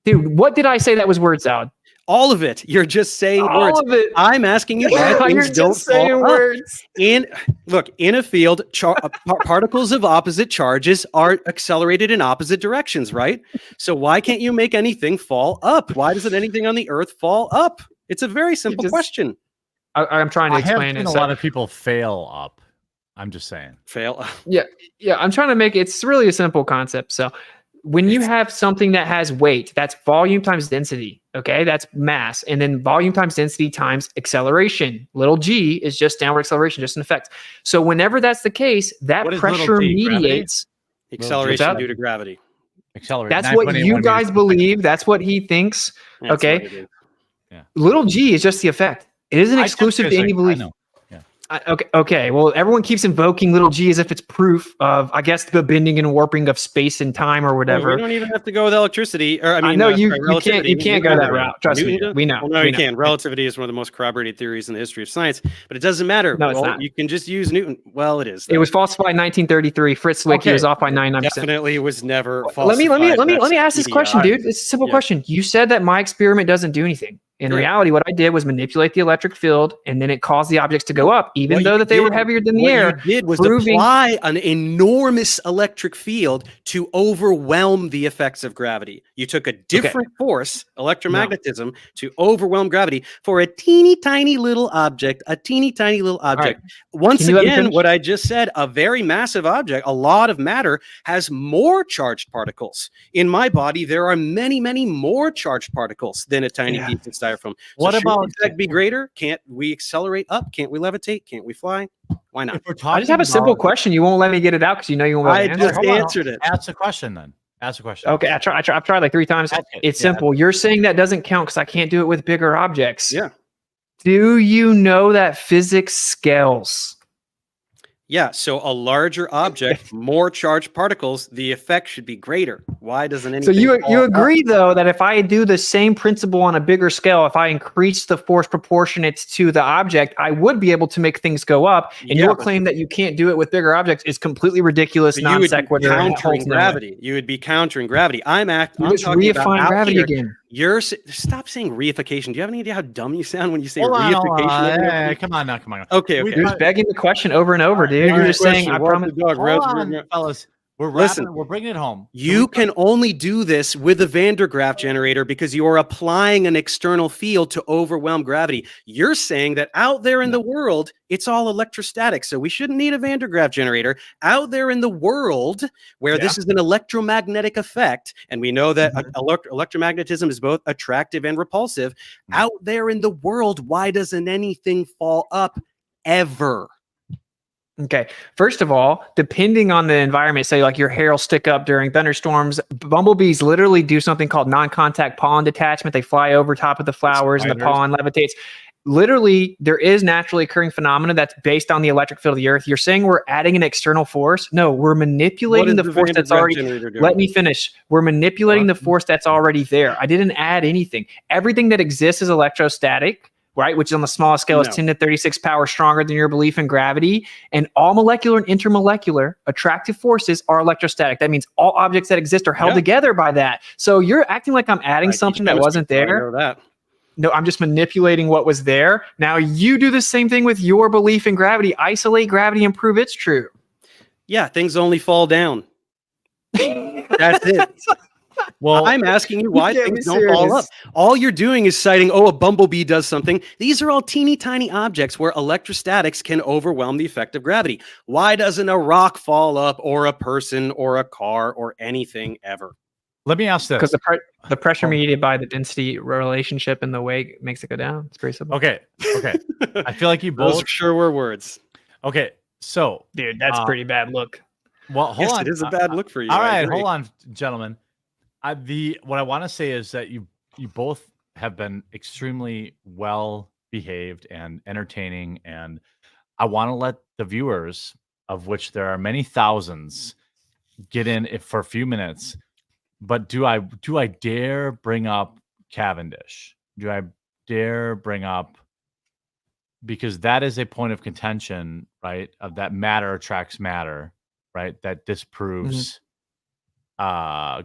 Dude, what did I say that was word salad? All of it. You're just saying words. All of it. I'm asking you why things don't fall up. In a field, particles of opposite charges are accelerated in opposite directions, right? So why can't you make anything fall up? Why doesn't anything on the Earth fall up? It's a very simple question. I'm trying to explain it. A lot of people fail up. I'm just saying. Fail. Yeah. I'm trying to make it. It's really a simple concept. So when you have something that has weight, that's volume times density. Okay, that's mass, and then volume times density times acceleration. Little g is just downward acceleration, just an effect. So whenever that's the case, that pressure mediates acceleration due to gravity. That's what you guys believe. That's what he thinks. Okay, little g is just the effect. It isn't exclusive to any belief. Okay. Well, everyone keeps invoking little g as if it's proof of, I guess, the bending and warping of space and time or Well, whatever. we don't even have to go with electricity. Or I know you sorry, can't relativity. go that route. Trust me. Newton- We know. Well, no, we you know. can. Relativity is one of the most corroborated theories in the history of science, but it doesn't matter. No, it's Well, not. you can just use Newton. Well, it is. It was falsified in 1933. Fritz Zwicky Okay. was off by 99%. Definitely was never Let falsified. me ask this That's question, idiotic. dude. It's a simple Yeah. question. You said that my experiment doesn't do anything. In Yeah. reality, what I did was manipulate the electric field, and then it caused the objects to go up, even What though you that they were did- heavier than the What air. you did was proving- apply an enormous electric field to overwhelm the effects of gravity. You took a different force, electromagnetism, to overwhelm gravity for a teeny tiny little object, right. Once Can you let me again, finish? what I just said, a very massive object, a lot of matter, has more charged particles. In my body, there are many, many more charged particles than a tiny Yeah. piece of styrofoam. What Should the about- effect be greater? Can't we accelerate up? Can't we levitate? Can't we fly? Why not? If we're I talking just have a simple about- question. You won't let me get it out because you know you won't. I Be able to answer. just Hold on. answered it. Ask the question then. Ask the question. Okay, I've tried like 3 times. Okay, It's yeah. simple. You're saying that doesn't count because I can't do it with bigger objects. Yeah. Do you know that physics scales? Yeah, so a larger object, more charged particles, the effect should be greater. Why doesn't anything? So you fall agree up? though that if I do the same principle on a bigger scale, if I increase the force proportionate to the object, I would be able to make things go up. And Yeah, your but- claim that you can't do it with bigger objects is completely ridiculous, But non you would be sequitur. and countering holds no weight. gravity. You would be countering gravity. I'm You just talking about reifying out gravity here. again. Stop saying reification. Do you have any idea how dumb you sound when you say Hold on, hold reification? on. over and Hey, over? come on now, come on. Okay, We- okay. You're just begging the question over and over, dude. All You're right, just saying, I promise. Dog, Hold on, fellas. Listen. We're bringing it home. You can only do this with a Van der Graaf generator because you are applying an external field to overwhelm gravity. You're saying that out there in the world, it's all electrostatic. So we shouldn't need a Van der Graaf generator. Out there in the world, where this is an electromagnetic effect, and we know that electromagnetism is both attractive and repulsive. Out there in the world, why doesn't anything fall up ever? Okay. First of all, depending on the environment, say like your hair will stick up during thunderstorms. Bumblebees literally do something called non-contact pollen detachment. They fly over top of the flowers and the Spiders. pollen levitates. Literally, there is naturally occurring phenomena that's based on the electric field of the earth. You're saying we're adding an external force? No, we're manipulating the force that's already. Let me finish. We're manipulating the force that's already there. I didn't add anything. Everything that exists is electrostatic, right? Which is on the smallest scale is No. 10 to 36 power stronger than your belief in gravity. And all molecular and intermolecular attractive forces are electrostatic. That means all objects that exist are held Yeah. together by that. So you're acting like I'm adding something that wasn't there. No, I'm just manipulating what was there. Now you do the same thing with your belief in gravity. Isolate gravity and prove it's true. Yeah, things only fall down. That's it. Well, I'm asking you why can't things be don't fall serious. up. All you're doing is citing, oh, a bumblebee does something. These are all teeny tiny objects where electrostatics can overwhelm the effect of gravity. Why doesn't a rock fall up, or a person, or a car, or anything ever? let me ask this. Because the pressure mediated by the density relationship and the weight makes it go down. It's pretty simple. Okay. I feel like you Those both. sure were words. Okay. So, Dude, that's Uh, pretty bad look. well, hold Yes, on. it is a bad look for you. All I right, agree. hold on, gentlemen. What I want to say is that you both have been extremely well behaved and entertaining, and I want to let the viewers, of which there are many thousands, get in if for a few minutes. But do I dare bring up Cavendish? Do I dare bring up, because that is a point of contention, right? Of that matter attracts matter, right? That disproves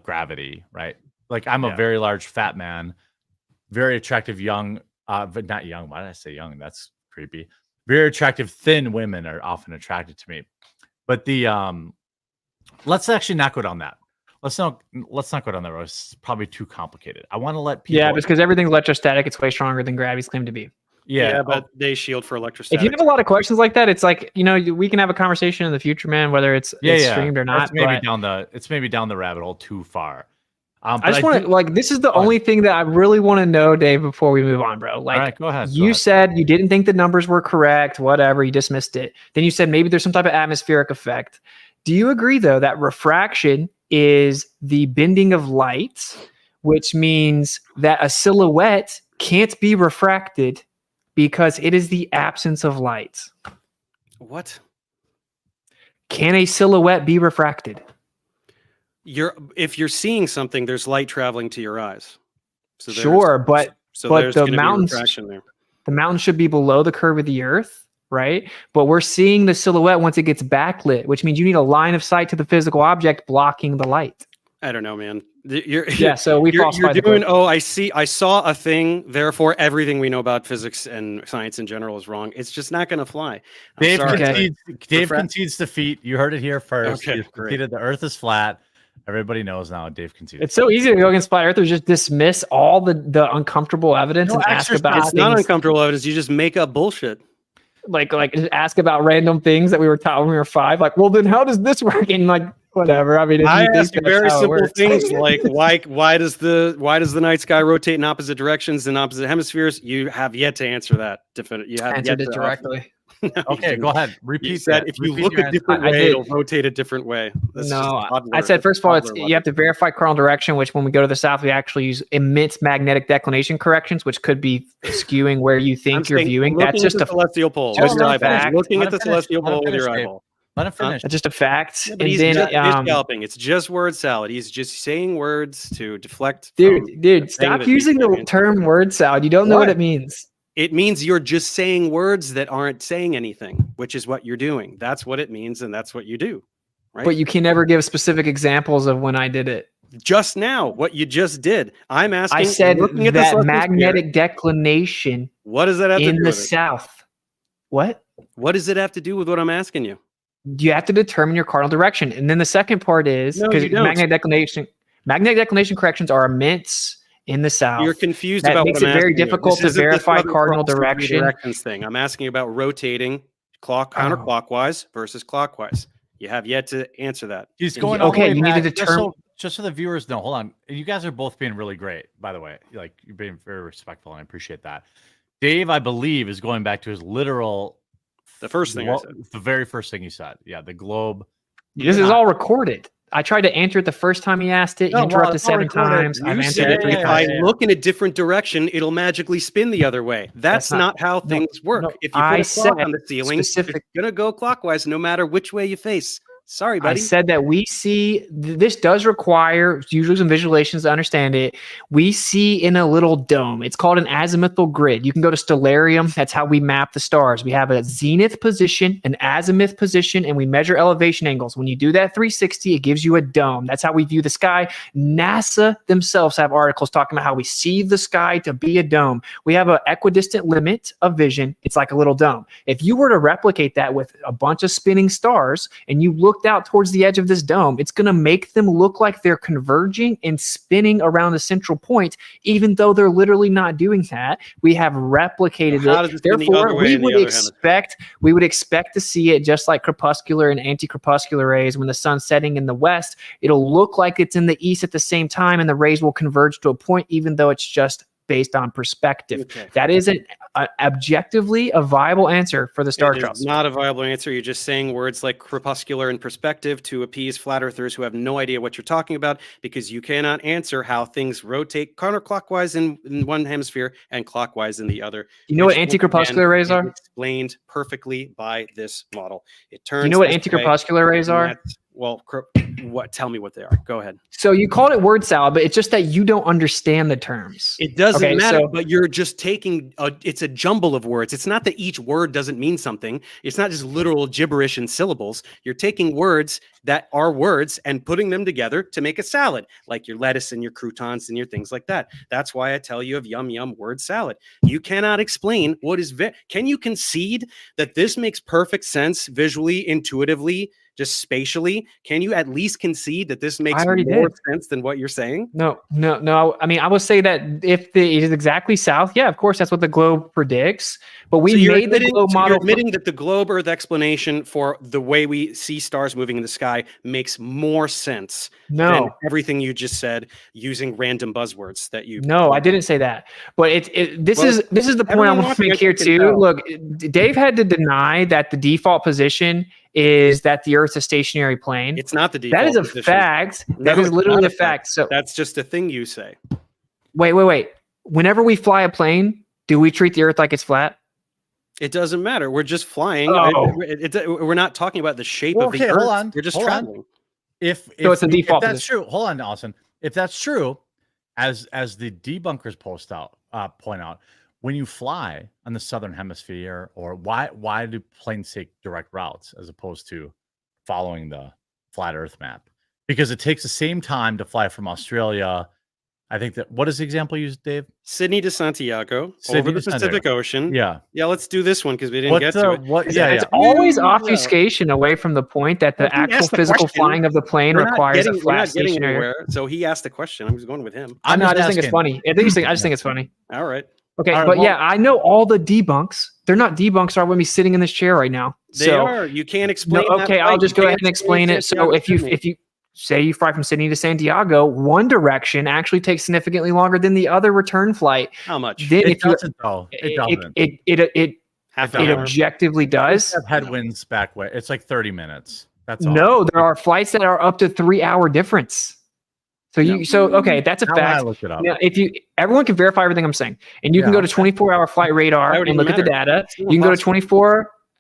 gravity, right? Like I'm a Yeah. very large fat man, very attractive young, but not young. Why did I say young? That's creepy. Very attractive thin women are often attracted to me. But the let's actually not go down that. Let's not go down that road. It's probably too complicated. I want to let people. Yeah, because everything's electrostatic. It's way stronger than gravity's claimed to be. Yeah, yeah, but they shield for electrostatics. If you have a lot of questions like that, it's like, we can have a conversation in the future, man, whether it's streamed or not. It's maybe but down the rabbit hole too far. I just want to, this is the Go ahead. only thing that I really want to know, Dave, before we move on, bro. Like, all right, go ahead. you said you didn't think the numbers were correct, whatever, you dismissed it. Then you said maybe there's some type of atmospheric effect. Do you agree, though, that refraction is the bending of light, which means that a silhouette can't be refracted because it is the absence of light? What? Can a silhouette be refracted? If you're seeing something, there's light traveling to your eyes. So Sure, but there's the gonna be mountains- refraction there. The mountain should be below the curve of the earth, right? But we're seeing the silhouette once it gets backlit, which means you need a line of sight to the physical object blocking the light. I don't know, man. So we you're falsify the doing. book. Oh, I saw a thing. Therefore, everything we know about physics and science in general is wrong. It's just not going to fly. I'm Dave sorry. Okay. concedes defeat. You heard it here first. Okay, He's great. conceded the Earth is flat. Everybody knows now. Dave conceded. It's so easy to go against flat earthers, just dismiss all the uncomfortable evidence No and ask exercise. about It's not things, uncomfortable evidence. You just make up bullshit. like just ask about random things that we were taught when we were 5. Like, well, then how does this work? And like, whatever. I mean, if I you think ask you that's very how it simple works. things like why does the night sky rotate in opposite directions in opposite hemispheres? You have yet to answer that. You have Answered yet it to directly. No, you Okay, didn't. go ahead. You Repeat said that. if you Repeat look your a different I way, did. it'll rotate a different way. That's just No, odd I word. said first of all, Toddler you have to verify cardinal direction, which when we go to the south, we actually use immense magnetic declination corrections, which could be skewing where you I'm think you're saying viewing. looking That's at just the a celestial pole. just with your a eyeball. fact. Looking Let at the him finish. celestial Let him pole with your finish, Dave. eyeball. Let him finish. that's just a fact. Yeah, but And he's then just scalping. It's just word salad. He's just saying words to deflect. from dude, the thing stop that using he's the saying. term word salad. You don't know what What? it means. It means you're just saying words that aren't saying anything, which is what you're doing. That's what it means, and that's what you do. Right? But you can never give specific examples of when I did it. Just now, what you just did. I'm asking. I said looking at the that celestial magnetic sphere, declination what does that have to in do the with it? south. What? What does it have to do with what I'm asking you? You have to determine your cardinal direction. And then the second part is No, because you don't. magnetic declination corrections are immense in the south. You're confused That about makes what it I'm very asking you. difficult This to isn't the verify Southern cardinal Cross or three direction. directions thing. I'm asking you about rotating counterclockwise versus clockwise. You have yet to answer that. He's in going here. all the Okay, way you need to back. determine- Just so the viewers know, hold on. You guys are both being really great, by the way. Like, you're being very respectful, and I appreciate that. Dave, I believe, is going back to his literal. The first thing I said. The very first thing he said. Yeah, the globe. This is all recorded. I tried to answer it the first time he asked it. No, He well, interrupted it's all 7 recorded. times. You I've answered said it 3 if I times. look in a different direction, it'll magically spin the other way. That's not- not how no, things work. no, If you put I a clock said on the ceiling, specific- it's gonna go clockwise no matter which way you face. Sorry, I buddy. said that we see this does require usually some visualizations to understand it. We see in a little dome. It's called an azimuthal grid. You can go to Stellarium. That's how we map the stars. We have a zenith position, an azimuth position, and we measure elevation angles. When you do that 360, it gives you a dome. That's how we view the sky. NASA themselves have articles talking about how we see the sky to be a dome. We have an equidistant limit of vision. It's like a little dome. If you were to replicate that with a bunch of spinning stars and you looked out towards the edge of this dome, it's going to make them look like they're converging and spinning around the central point, even though they're literally not doing that. We have replicated How does it. it spin the Therefore, other way we in the would other hemisphere? expect to see it just like crepuscular and anti-crepuscular rays. When the sun's setting in the west, it'll look like it's in the east at the same time, and the rays will converge to a point, even though it's just based on perspective. Okay. That isn't objectively a viable answer for the star It trials. is not a viable answer. You're just saying words like crepuscular and perspective to appease flat earthers who have no idea what you're talking about, because you cannot answer how things rotate counterclockwise in one hemisphere and clockwise in the other. You know what which, once anti-crepuscular again, rays is are? explained perfectly by this model. It turns. Do you know what this way, anti-crepuscular rays and are? that's- Well, what? Tell me what they are. Go ahead. So you called it word salad, but it's just that you don't understand the terms. It doesn't Okay, matter, so- but you're just taking it's a jumble of words. It's not that each word doesn't mean something. It's not just literal gibberish and syllables. You're taking words that are words and putting them together to make a salad, like your lettuce and your croutons and your things like that. That's why I tell you of yum yum word salad. You cannot explain what is can you concede that this makes perfect sense visually, intuitively, just spatially? Can you at least concede that this makes already more did. sense than what you're saying? No. I mean, I will say that if it is exactly south, yeah, of course, that's what the globe predicts. But we So you're made the admitting, globe so you're model. admitting that the globe Earth explanation for the way we see stars moving in the sky makes more sense than No, everything you just said using random buzzwords that you. no, I didn't say that. But this Well, is the point I everyone want to watching, make I here think, can too. tell. Look, Dave had to deny that the default position is that the Earth's a stationary plane. It's not the default. That is a position. fact. No, That is it's literally not a fact. So That's just a thing you say. wait. Whenever we fly a plane, do we treat the Earth like it's flat? It doesn't matter. We're just flying. Oh. We're not talking about the shape Well, of the okay, Earth. hold on, We're just hold on. traveling. If it's a default if that's position. true, hold on, Austin. If that's true, as the debunkers point out, when you fly on the southern hemisphere, or why do planes take direct routes as opposed to following the flat Earth map? Because it takes the same time to fly from Australia. I think that what is the example you used, Dave? Sydney to Santiago Sydney over the to Pacific Santiago. Ocean. Yeah. Yeah, let's do this one because we didn't What get to it. what? It's, Yeah, it's yeah. always No. obfuscation away from the point that Well, the he actual asked the physical question. flying of the plane We're not requires a we're flat not getting stationary. anywhere. So he asked the question. I was going with him. I know. I just think it's asking. funny. I just think it's funny. All right. Okay, All right, but well- yeah, I know all the debunks. They're not debunks. Or I wouldn't be sitting in this chair right now. They So are. You can't no, explain. that okay, I'll flight. just You go can't ahead and explain it. So if you say you fly from Sydney to Santiago, one direction actually takes significantly longer than the other return flight. How much? Then It if you doesn't though. It doesn't. it Half it an it hour. objectively does. Have headwinds back way. It's like 30 minutes. That's all. No, there are flights that are up to 3 hour difference. So okay, that's a Now when I fact. looked it up. Now, everyone can verify everything I'm saying, and you can Yeah, go to 24-hour flight radar Why would it and look at the matter? data. It's You can go to impossible.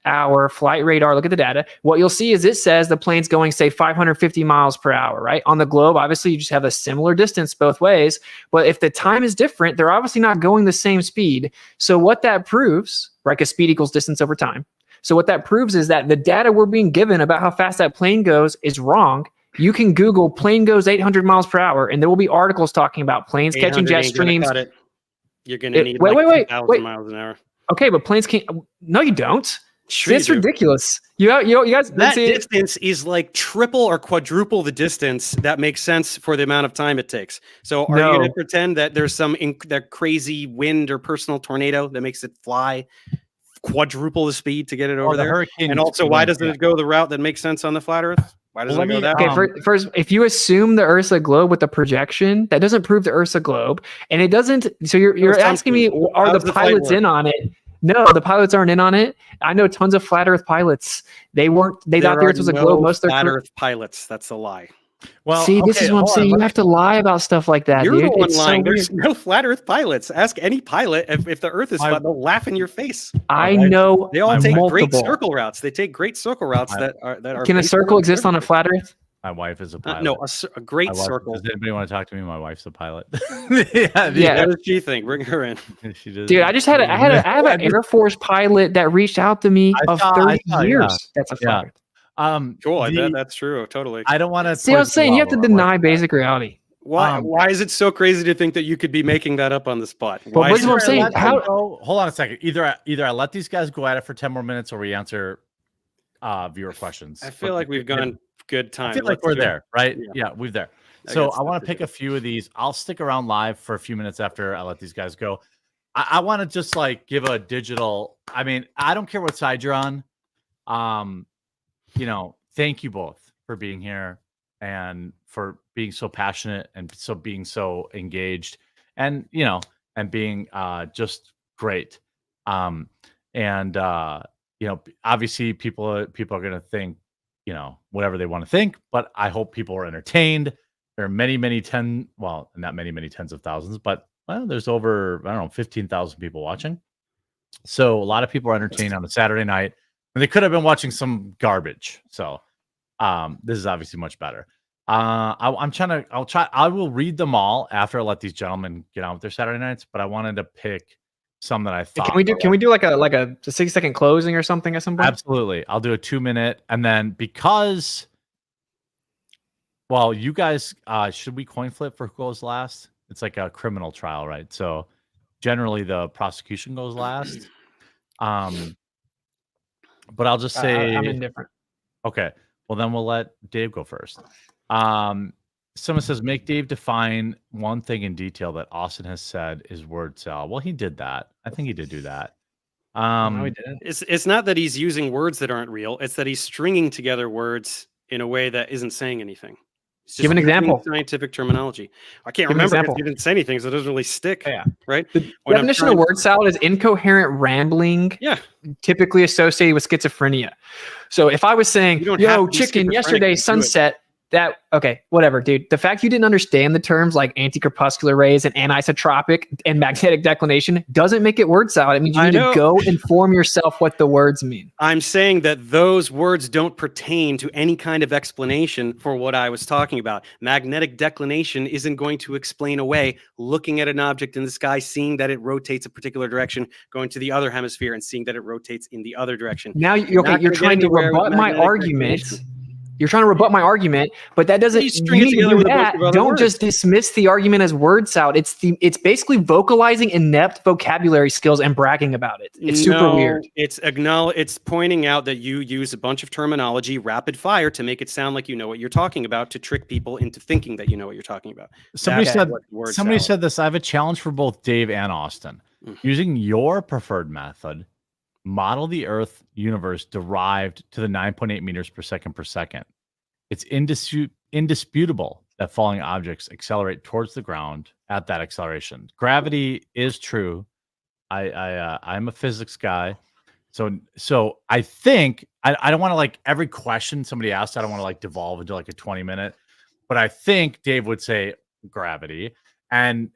24-hour flight radar, look at the data. What you'll see is it says the plane's going, say, 550 miles per hour, right? On the globe, obviously, you just have a similar distance both ways. But if the time is different, they're obviously not going the same speed. So what that proves, right, because speed equals distance over time. So what that proves is that the data we're being given about how fast that plane goes is wrong. You can Google plane goes 800 miles per hour, and there will be articles talking about planes catching 800 jet ain't gonna streams. cut it. You're going to need wait, like wait, 2,000 wait. miles an hour. Okay, but planes can't. No, you don't. Sure That's you do. ridiculous. You guys. That see, distance is like triple or quadruple the distance that makes sense for the amount of time it takes. So are you going No. to pretend that there's that crazy wind or personal tornado that makes it fly quadruple the speed to get it over the there? hurricane. And also, why doesn't it go the route that makes sense on the flat Earth? Why doesn't Well, it go let that me- way? okay, first, if you assume the Earth's a globe with a projection, that doesn't prove the Earth's a globe, and it doesn't. So you're Assumption. asking me, are How's the the flight pilots work? in on it? No, the pilots aren't in on it. I know tons of flat Earth pilots. They weren't. They thought the There Earth was are a globe. no Most of their flat career. Earth pilots. That's a lie. Well, See, this okay, is what I'm hold on, saying. You let have to lie about stuff like that, You're dude. the one It's so lying. weird. There's no flat Earth pilots. Ask any pilot if the Earth is My- flat. They'll laugh in your face. I wife- know They all My take wife- great multiple. circle routes. They take great circle routes My- that are. Can a based circle on exist on a flat Earth? My wife is a pilot. No, a great My wife- circle. Does anybody want to talk to me? My wife's a pilot. yeah, Yeah. What does she think? Bring her in. she does. Dude, I have an Air Force pilot that reached out to me I of saw- 30 yeah. years. That's a Yeah. flat Earth. Cool. I the- bet that's true. Totally. I don't want to. See what I'm saying? You have to deny basic reality. Why? um, Why is it so crazy to think that you could be making that up on the spot? But Why what is is what I'm it- saying? How- Hold on a second. Either I let these guys go at it for 10 more minutes, or we answer viewer questions. I feel like we've gone good time. I feel like Let's we're do it. there, right? Yeah. Yeah, we're there. I So got I stuff want to to pick do. a few of these. I'll stick around live for a few minutes after I let these guys go. I want to just like give a digital. I mean, I don't care what side you're on. Thank you both for being here and for being so passionate and being so engaged and being just great. Obviously people are going to think whatever they want to think, but I hope people are entertained. There are many not many tens of thousands, but there's over 15,000 people watching. So a lot of people are entertained on a Saturday night, and they could have been watching some garbage. So this is obviously much better. I will read them all after I let these gentlemen get on with their Saturday nights, but I wanted to pick some that I thought. Can we do like a 60-second closing or something at some point? Absolutely. I'll do a 2-minute, and then because you guys should we coin flip for who goes last? It's like a criminal trial, right? So generally the prosecution goes last. But I'll just say I'm indifferent. okay. Well, then we'll let Dave go first. Someone says, make Dave define one thing in detail that Austin has said is word salad. Well, he did that. I think he did do that. No, we didn't. It's not that he's using words that aren't real. It's that he's stringing together words in a way that isn't saying anything. It's just Give an using example. Scientific terminology. I can't Give an remember example. because he didn't say anything, so it doesn't really stick. Yeah. Right. The When I'm definition of trying- word salad is incoherent rambling, Yeah. typically associated with schizophrenia. So if I was saying, You don't have "Yo, to be chicken, schizophrenic yesterday to do it. sunset," Okay, whatever, dude. The fact you didn't understand the terms like anti-corpuscular rays and anisotropic and magnetic declination doesn't make it word salad. It means you need to go inform yourself what the words mean. I'm saying that those words don't pertain to any kind of explanation for what I was talking about. Magnetic declination isn't going to explain away looking at an object in the sky, seeing that it rotates a particular direction, going to the other hemisphere and seeing that it rotates in the other direction. Now, you're trying to rebut my argument. You're trying to rebut my argument, but that doesn't. Don't just dismiss the argument as word salad. It's basically vocalizing inept vocabulary skills and bragging about it. It's super weird. It's pointing out that you use a bunch of terminology rapid fire to make it sound like you know what you're talking about, to trick people into thinking that you know what you're talking about. Somebody said this. I have a challenge for both Dave and Austin. Using your preferred method, model the Earth universe derived to the 9.8 meters per second. It's indisputable that falling objects accelerate towards the ground at that acceleration. Gravity is true. I'm a physics guy. So I think I don't want to like every question somebody asks, I don't want to like devolve into like a 20-minute, but I think Dave would say gravity and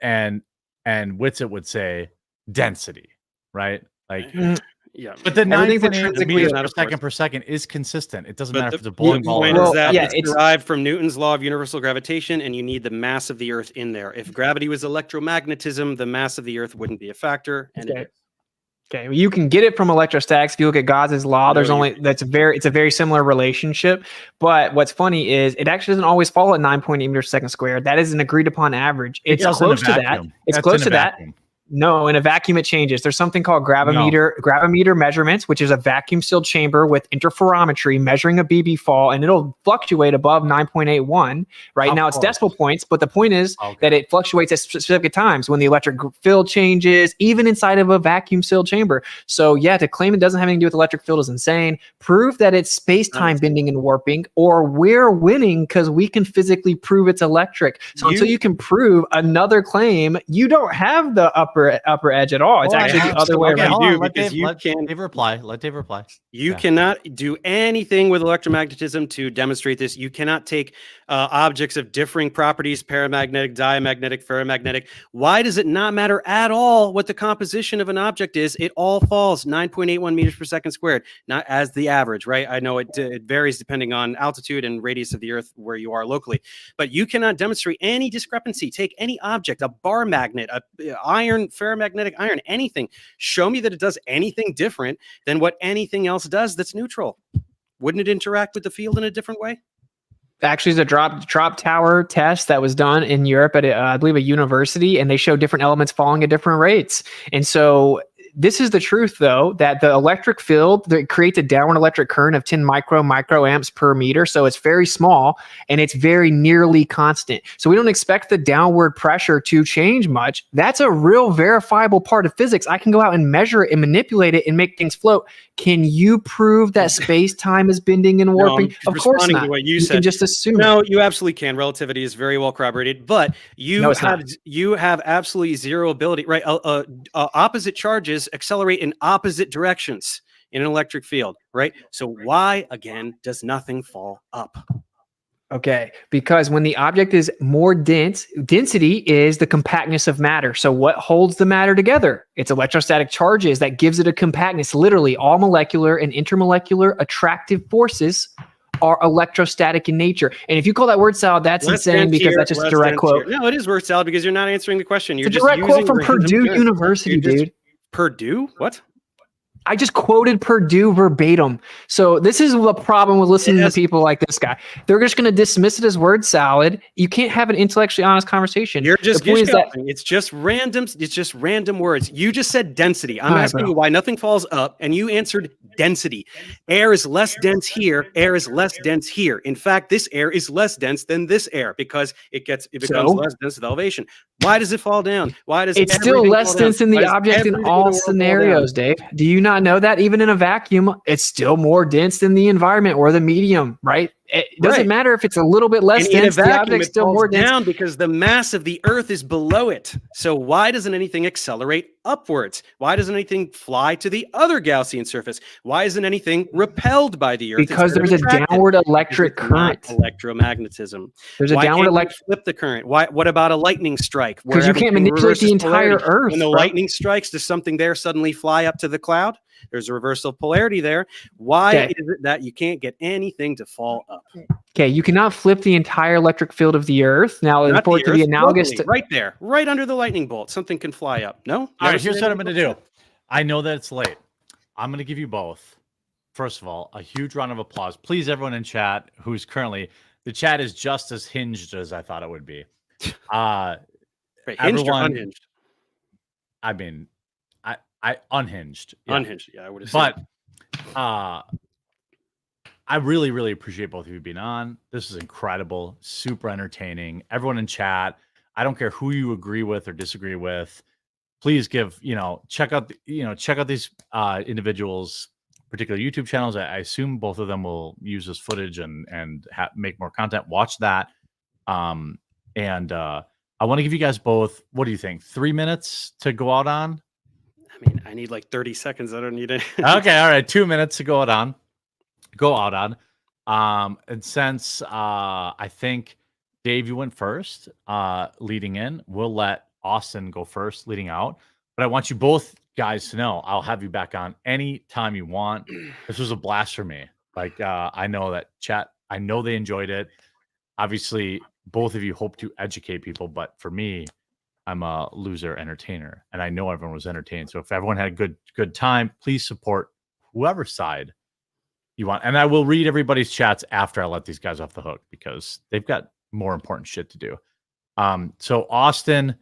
Whitsitt would say density, right? Like yeah, but the 9.8 meters per second is consistent. It doesn't matter if it's a bowling ball. It's derived from Newton's law of universal gravitation, and you need the mass of the Earth in there. If gravity was electromagnetism, the mass of the Earth wouldn't be a factor. And okay, well, you can get it from electrostatics. If you look at Gauss's law, it's a very similar relationship. But what's funny is it actually doesn't always fall at 9.8 meters per second squared. That is an agreed upon average. It's close to that. It's close to that. No, in a vacuum it changes. There's something called gravimeter measurements, which is a vacuum sealed chamber with interferometry measuring a BB fall, and it'll fluctuate above 9.81. Right now it's decimal points, but the point is that it fluctuates at specific times when the electric field changes, even inside of a vacuum sealed chamber. So yeah, to claim it doesn't have anything to do with electric field is insane. Prove that it's space-time bending and warping, or we're winning because we can physically prove it's electric. So until you can prove another claim, you don't have the upper edge at all. It's actually the other way around. Let Dave reply. You cannot do anything with electromagnetism to demonstrate this. You cannot take objects of differing properties, paramagnetic, diamagnetic, ferromagnetic. Why does it not matter at all what the composition of an object is? It all falls 9.81 meters per second squared, not as the average, right? I know it varies depending on altitude and radius of the Earth where you are locally, but you cannot demonstrate any discrepancy. Take any object, a bar magnet, a iron, ferromagnetic iron, anything. Show me that it does anything different than what anything else does that's neutral. Wouldn't it interact with the field in a different way? Actually, it's a drop tower test that was done in Europe at, I believe, a university, and they show different elements falling at different rates. And so this is the truth, though, that the electric field that creates a downward electric current of 10 microamps per meter. So it's very small and it's very nearly constant. So we don't expect the downward pressure to change much. That's a real verifiable part of physics. I can go out and measure it and manipulate it and make things float. Can you prove that space-time is bending and warping? No, of course not. To what you can just assume. No, you absolutely can. Relativity is very well corroborated, but you have absolutely zero ability, right? Opposite charges accelerate in opposite directions in an electric field, right? So why, again, does nothing fall up? Okay, because when the object is more dense, density is the compactness of matter. So what holds the matter together? It's electrostatic charges that gives it a compactness. Literally, all molecular and intermolecular attractive forces are electrostatic in nature. And if you call that word salad, that's insane because that's just a direct quote. No, it is word salad because you're not answering the question. You're it's a direct quote from Purdue University, dude. Purdue? What? I just quoted Purdue verbatim. So this is the problem with listening to people like this guy. They're just going to dismiss it as word salad. You can't have an intellectually honest conversation. You're just it's just random. It's just random words. You just said density. I'm asking you why nothing falls up, and you answered density. Air is less dense here. Air is less dense here. In fact, this air is less dense than this air because it becomes less dense with elevation. Why does it fall down? Why does it's still less dense in the object in all scenarios, Dave? Do you not know that even in a vacuum, it's still more dense than the environment or the medium, right? it doesn't Right. matter if it's a little bit less And in a dense, the vacuum, object's it still falls more dense. down because the mass of the Earth is below it. So why doesn't anything accelerate upwards? Why doesn't anything fly to the other Gaussian surface? Why isn't anything repelled by the Earth? Because instead of there's a attracted? downward Because electric it's not current. electromagnetism. There's a Why downward can't you electric flip the current? Why? What about a lightning strike? where because you can't everything manipulate the reverses entire polarity? Earth. When the bro. lightning strikes, does something there suddenly fly up to the cloud? There's a reversal of polarity there. Why Okay. is it that you can't get anything to fall up? Okay, you cannot flip the entire electric field of the Earth. Now, Not for the it to be Earth, analogous locally, to right there, right under the lightning bolt, something can fly up. No? All Never right, seen here's what I'm anything going to before? do. I know that it's late. I'm going to give you both. First of all, a huge round of applause. Please, everyone in chat who's currently, the chat is just as hinged as I thought it would be. Right, hinged or everyone- unhinged? I mean, I unhinged. Yeah. Unhinged, yeah, I would have said. But I really, really appreciate both of you being on. This is incredible, super entertaining. Everyone in chat, I don't care who you agree with or disagree with. Please give, check out these individuals' particular YouTube channels. I assume both of them will use this footage and make more content. Watch that. And I want to give you guys both, what do you think? 3 minutes to go out on? I mean, I need like 30 seconds. I don't need it. Okay, all right, 2 minutes to go out on. And since I think Dave, you went first, leading in, we'll let Austin go first, leading out. But I want you both guys to know I'll have you back on any time you want. This was a blast for me. Like I know that chat, I know they enjoyed it. Obviously, both of you hope to educate people, but for me, I'm a loser entertainer, and I know everyone was entertained. So if everyone had a good time, please support whoever side you want. And I will read everybody's chats after I let these guys off the hook because they've got more important shit to do. So Austin,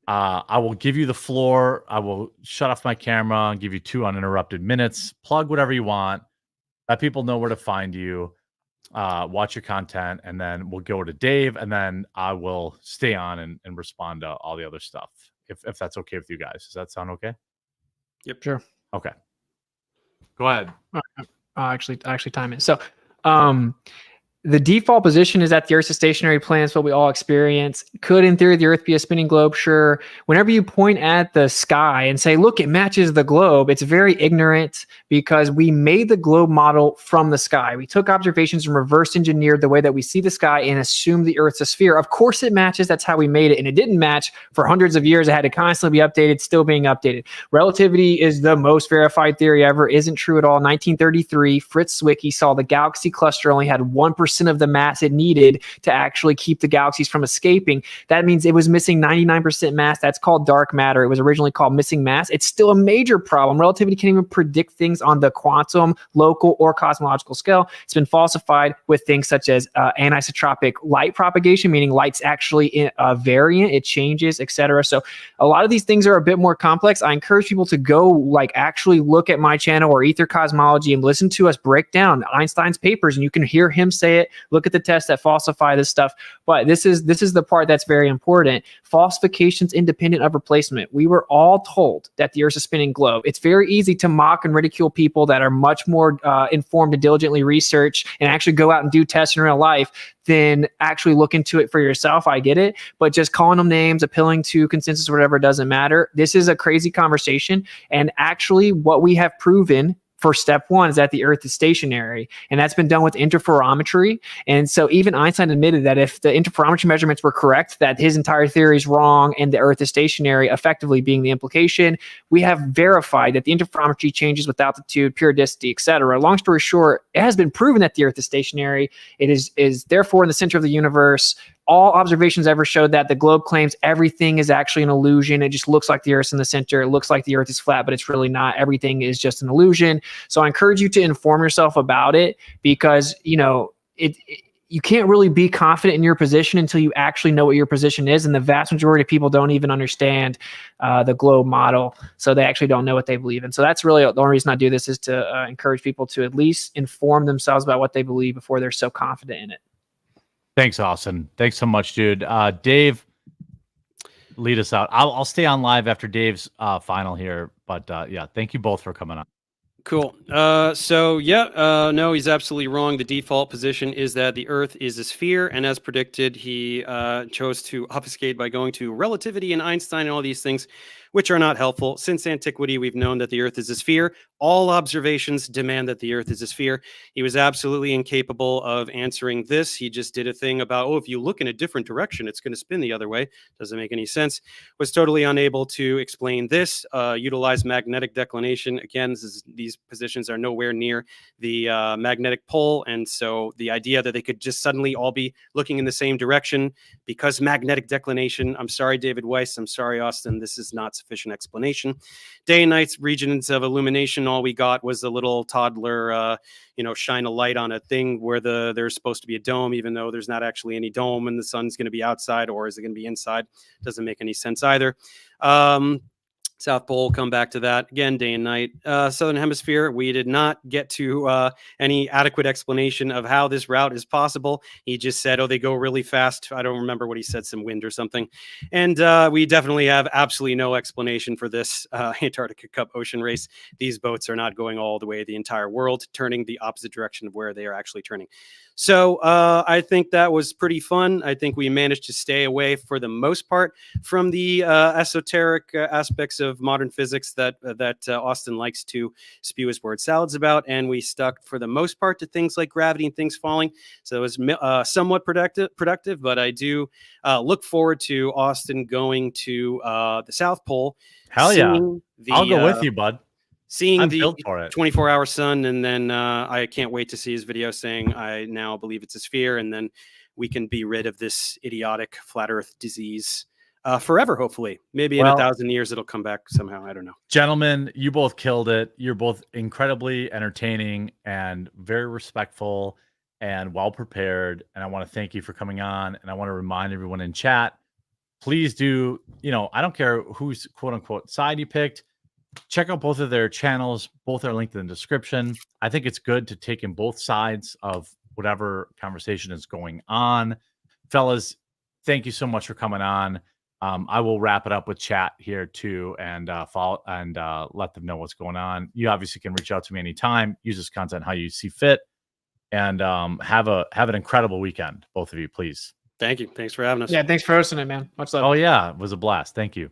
I will give you the floor. I will shut off my camera and give you 2 uninterrupted minutes. Plug whatever you want. Let people know where to find you. Watch your content, and then we'll go to Dave, and then I will stay on and respond to all the other stuff. If that's okay with you guys. Does that sound okay? Yep. Sure. Okay. Go ahead. Actually time it. So, the default position is that the Earth's a stationary planet. It's what we all experience. Could, in theory, the Earth be a spinning globe? Sure. Whenever you point at the sky and say, look, it matches the globe, it's very ignorant because we made the globe model from the sky. We took observations and reverse engineered the way that we see the sky and assumed the Earth's a sphere. Of course it matches. That's how we made it. And it didn't match for hundreds of years. It had to constantly be updated, still being updated. Relativity is the most verified theory ever. Isn't true at all. 1933, Fritz Zwicky saw the galaxy cluster only had 1% of the mass it needed to actually keep the galaxies from escaping. That means it was missing 99% mass. That's called dark matter. It was originally called missing mass. It's still a major problem. Relativity can't even predict things on the quantum, local, or cosmological scale. It's been falsified with things such as anisotropic light propagation, meaning light's actually in a variant, it changes, etc. So a lot of these things are a bit more complex. I encourage people to go actually look at my channel or Ether Cosmology and listen to us break down Einstein's papers, and you can hear him say it. Look at the tests that falsify this stuff. But this is the part that's very important. Falsifications independent of replacement. We were all told that the Earth's a spinning globe. It's very easy to mock and ridicule people that are much more informed and diligently research and actually go out and do tests in real life than actually look into it for yourself. I get it. But just calling them names, appealing to consensus or whatever, doesn't matter. This is a crazy conversation. And actually what we have proven for step one is that the Earth is stationary, and that's been done with interferometry. And so even Einstein admitted that if the interferometry measurements were correct, that his entire theory is wrong and the Earth is stationary, effectively being the implication. We have verified that the interferometry changes with altitude, periodicity, etc. Long story short, it has been proven that the Earth is stationary. It is therefore in the center of the universe. All observations ever showed that. The globe claims everything is actually an illusion. It just looks like the Earth's in the center. It looks like the Earth is flat, but it's really not. Everything is just an illusion. So I encourage you to inform yourself about it because, you can't really be confident in your position until you actually know what your position is. And the vast majority of people don't even understand the globe model. So they actually don't know what they believe in. So that's really the only reason I do this, is to encourage people to at least inform themselves about what they believe before they're so confident in it. Thanks, Austin. Thanks so much, dude. Dave, lead us out. I'll stay on live after Dave's final here. But yeah, thank you both for coming on. Cool. No, he's absolutely wrong. The default position is that the Earth is a sphere, and as predicted, he chose to obfuscate by going to relativity and Einstein and all these things, which are not helpful. Since antiquity, we've known that the Earth is a sphere. All observations demand that the Earth is a sphere. He was absolutely incapable of answering this. He just did a thing about, oh, if you look in a different direction, it's going to spin the other way. Doesn't make any sense. Was totally unable to explain this. Utilize magnetic declination. Again, these positions are nowhere near the magnetic pole, and so the idea that they could just suddenly all be looking in the same direction because magnetic declination. I'm sorry, David Weiss. I'm sorry, Austin. This is not sufficient explanation. Day and night's regions of illumination. All we got was a little toddler, shine a light on a thing where there's supposed to be a dome, even though there's not actually any dome, and the sun's going to be outside, or is it going to be inside? Doesn't make any sense either. South Pole, come back to that again, day and night. Southern Hemisphere, we did not get to any adequate explanation of how this route is possible. He just said, oh, they go really fast. I don't remember what he said, some wind or something. And we definitely have absolutely no explanation for this Antarctica Cup ocean race. These boats are not going all the way the entire world, turning the opposite direction of where they are actually turning. So I think that was pretty fun. I think we managed to stay away for the most part from the esoteric aspects of modern physics that Austin likes to spew his word salads about. And we stuck for the most part to things like gravity and things falling. So it was somewhat productive, but I do look forward to Austin going to the South Pole. Hell yeah. I'll go with you, bud. Seeing I'm the built for it. 24-hour sun, and then I can't wait to see his video saying, I now believe it's a sphere, and then we can be rid of this idiotic flat earth disease forever, hopefully. Maybe in 1,000 years it'll come back somehow. I don't know. Gentlemen, you both killed it. You're both incredibly entertaining and very respectful and well prepared. And I want to thank you for coming on. And I want to remind everyone in chat, please do, I don't care whose quote unquote side you picked. Check out both of their channels. Both are linked in the description. I think it's good to take in both sides of whatever conversation is going on. Fellas, thank you so much for coming on. I will wrap it up with chat here too, and follow and let them know what's going on. You obviously can reach out to me anytime. Use this content how you see fit, and have an incredible weekend, both of you, please. Thank you. Thanks for having us. Yeah, thanks for hosting it, man. Much love. Oh yeah, it was a blast. Thank you.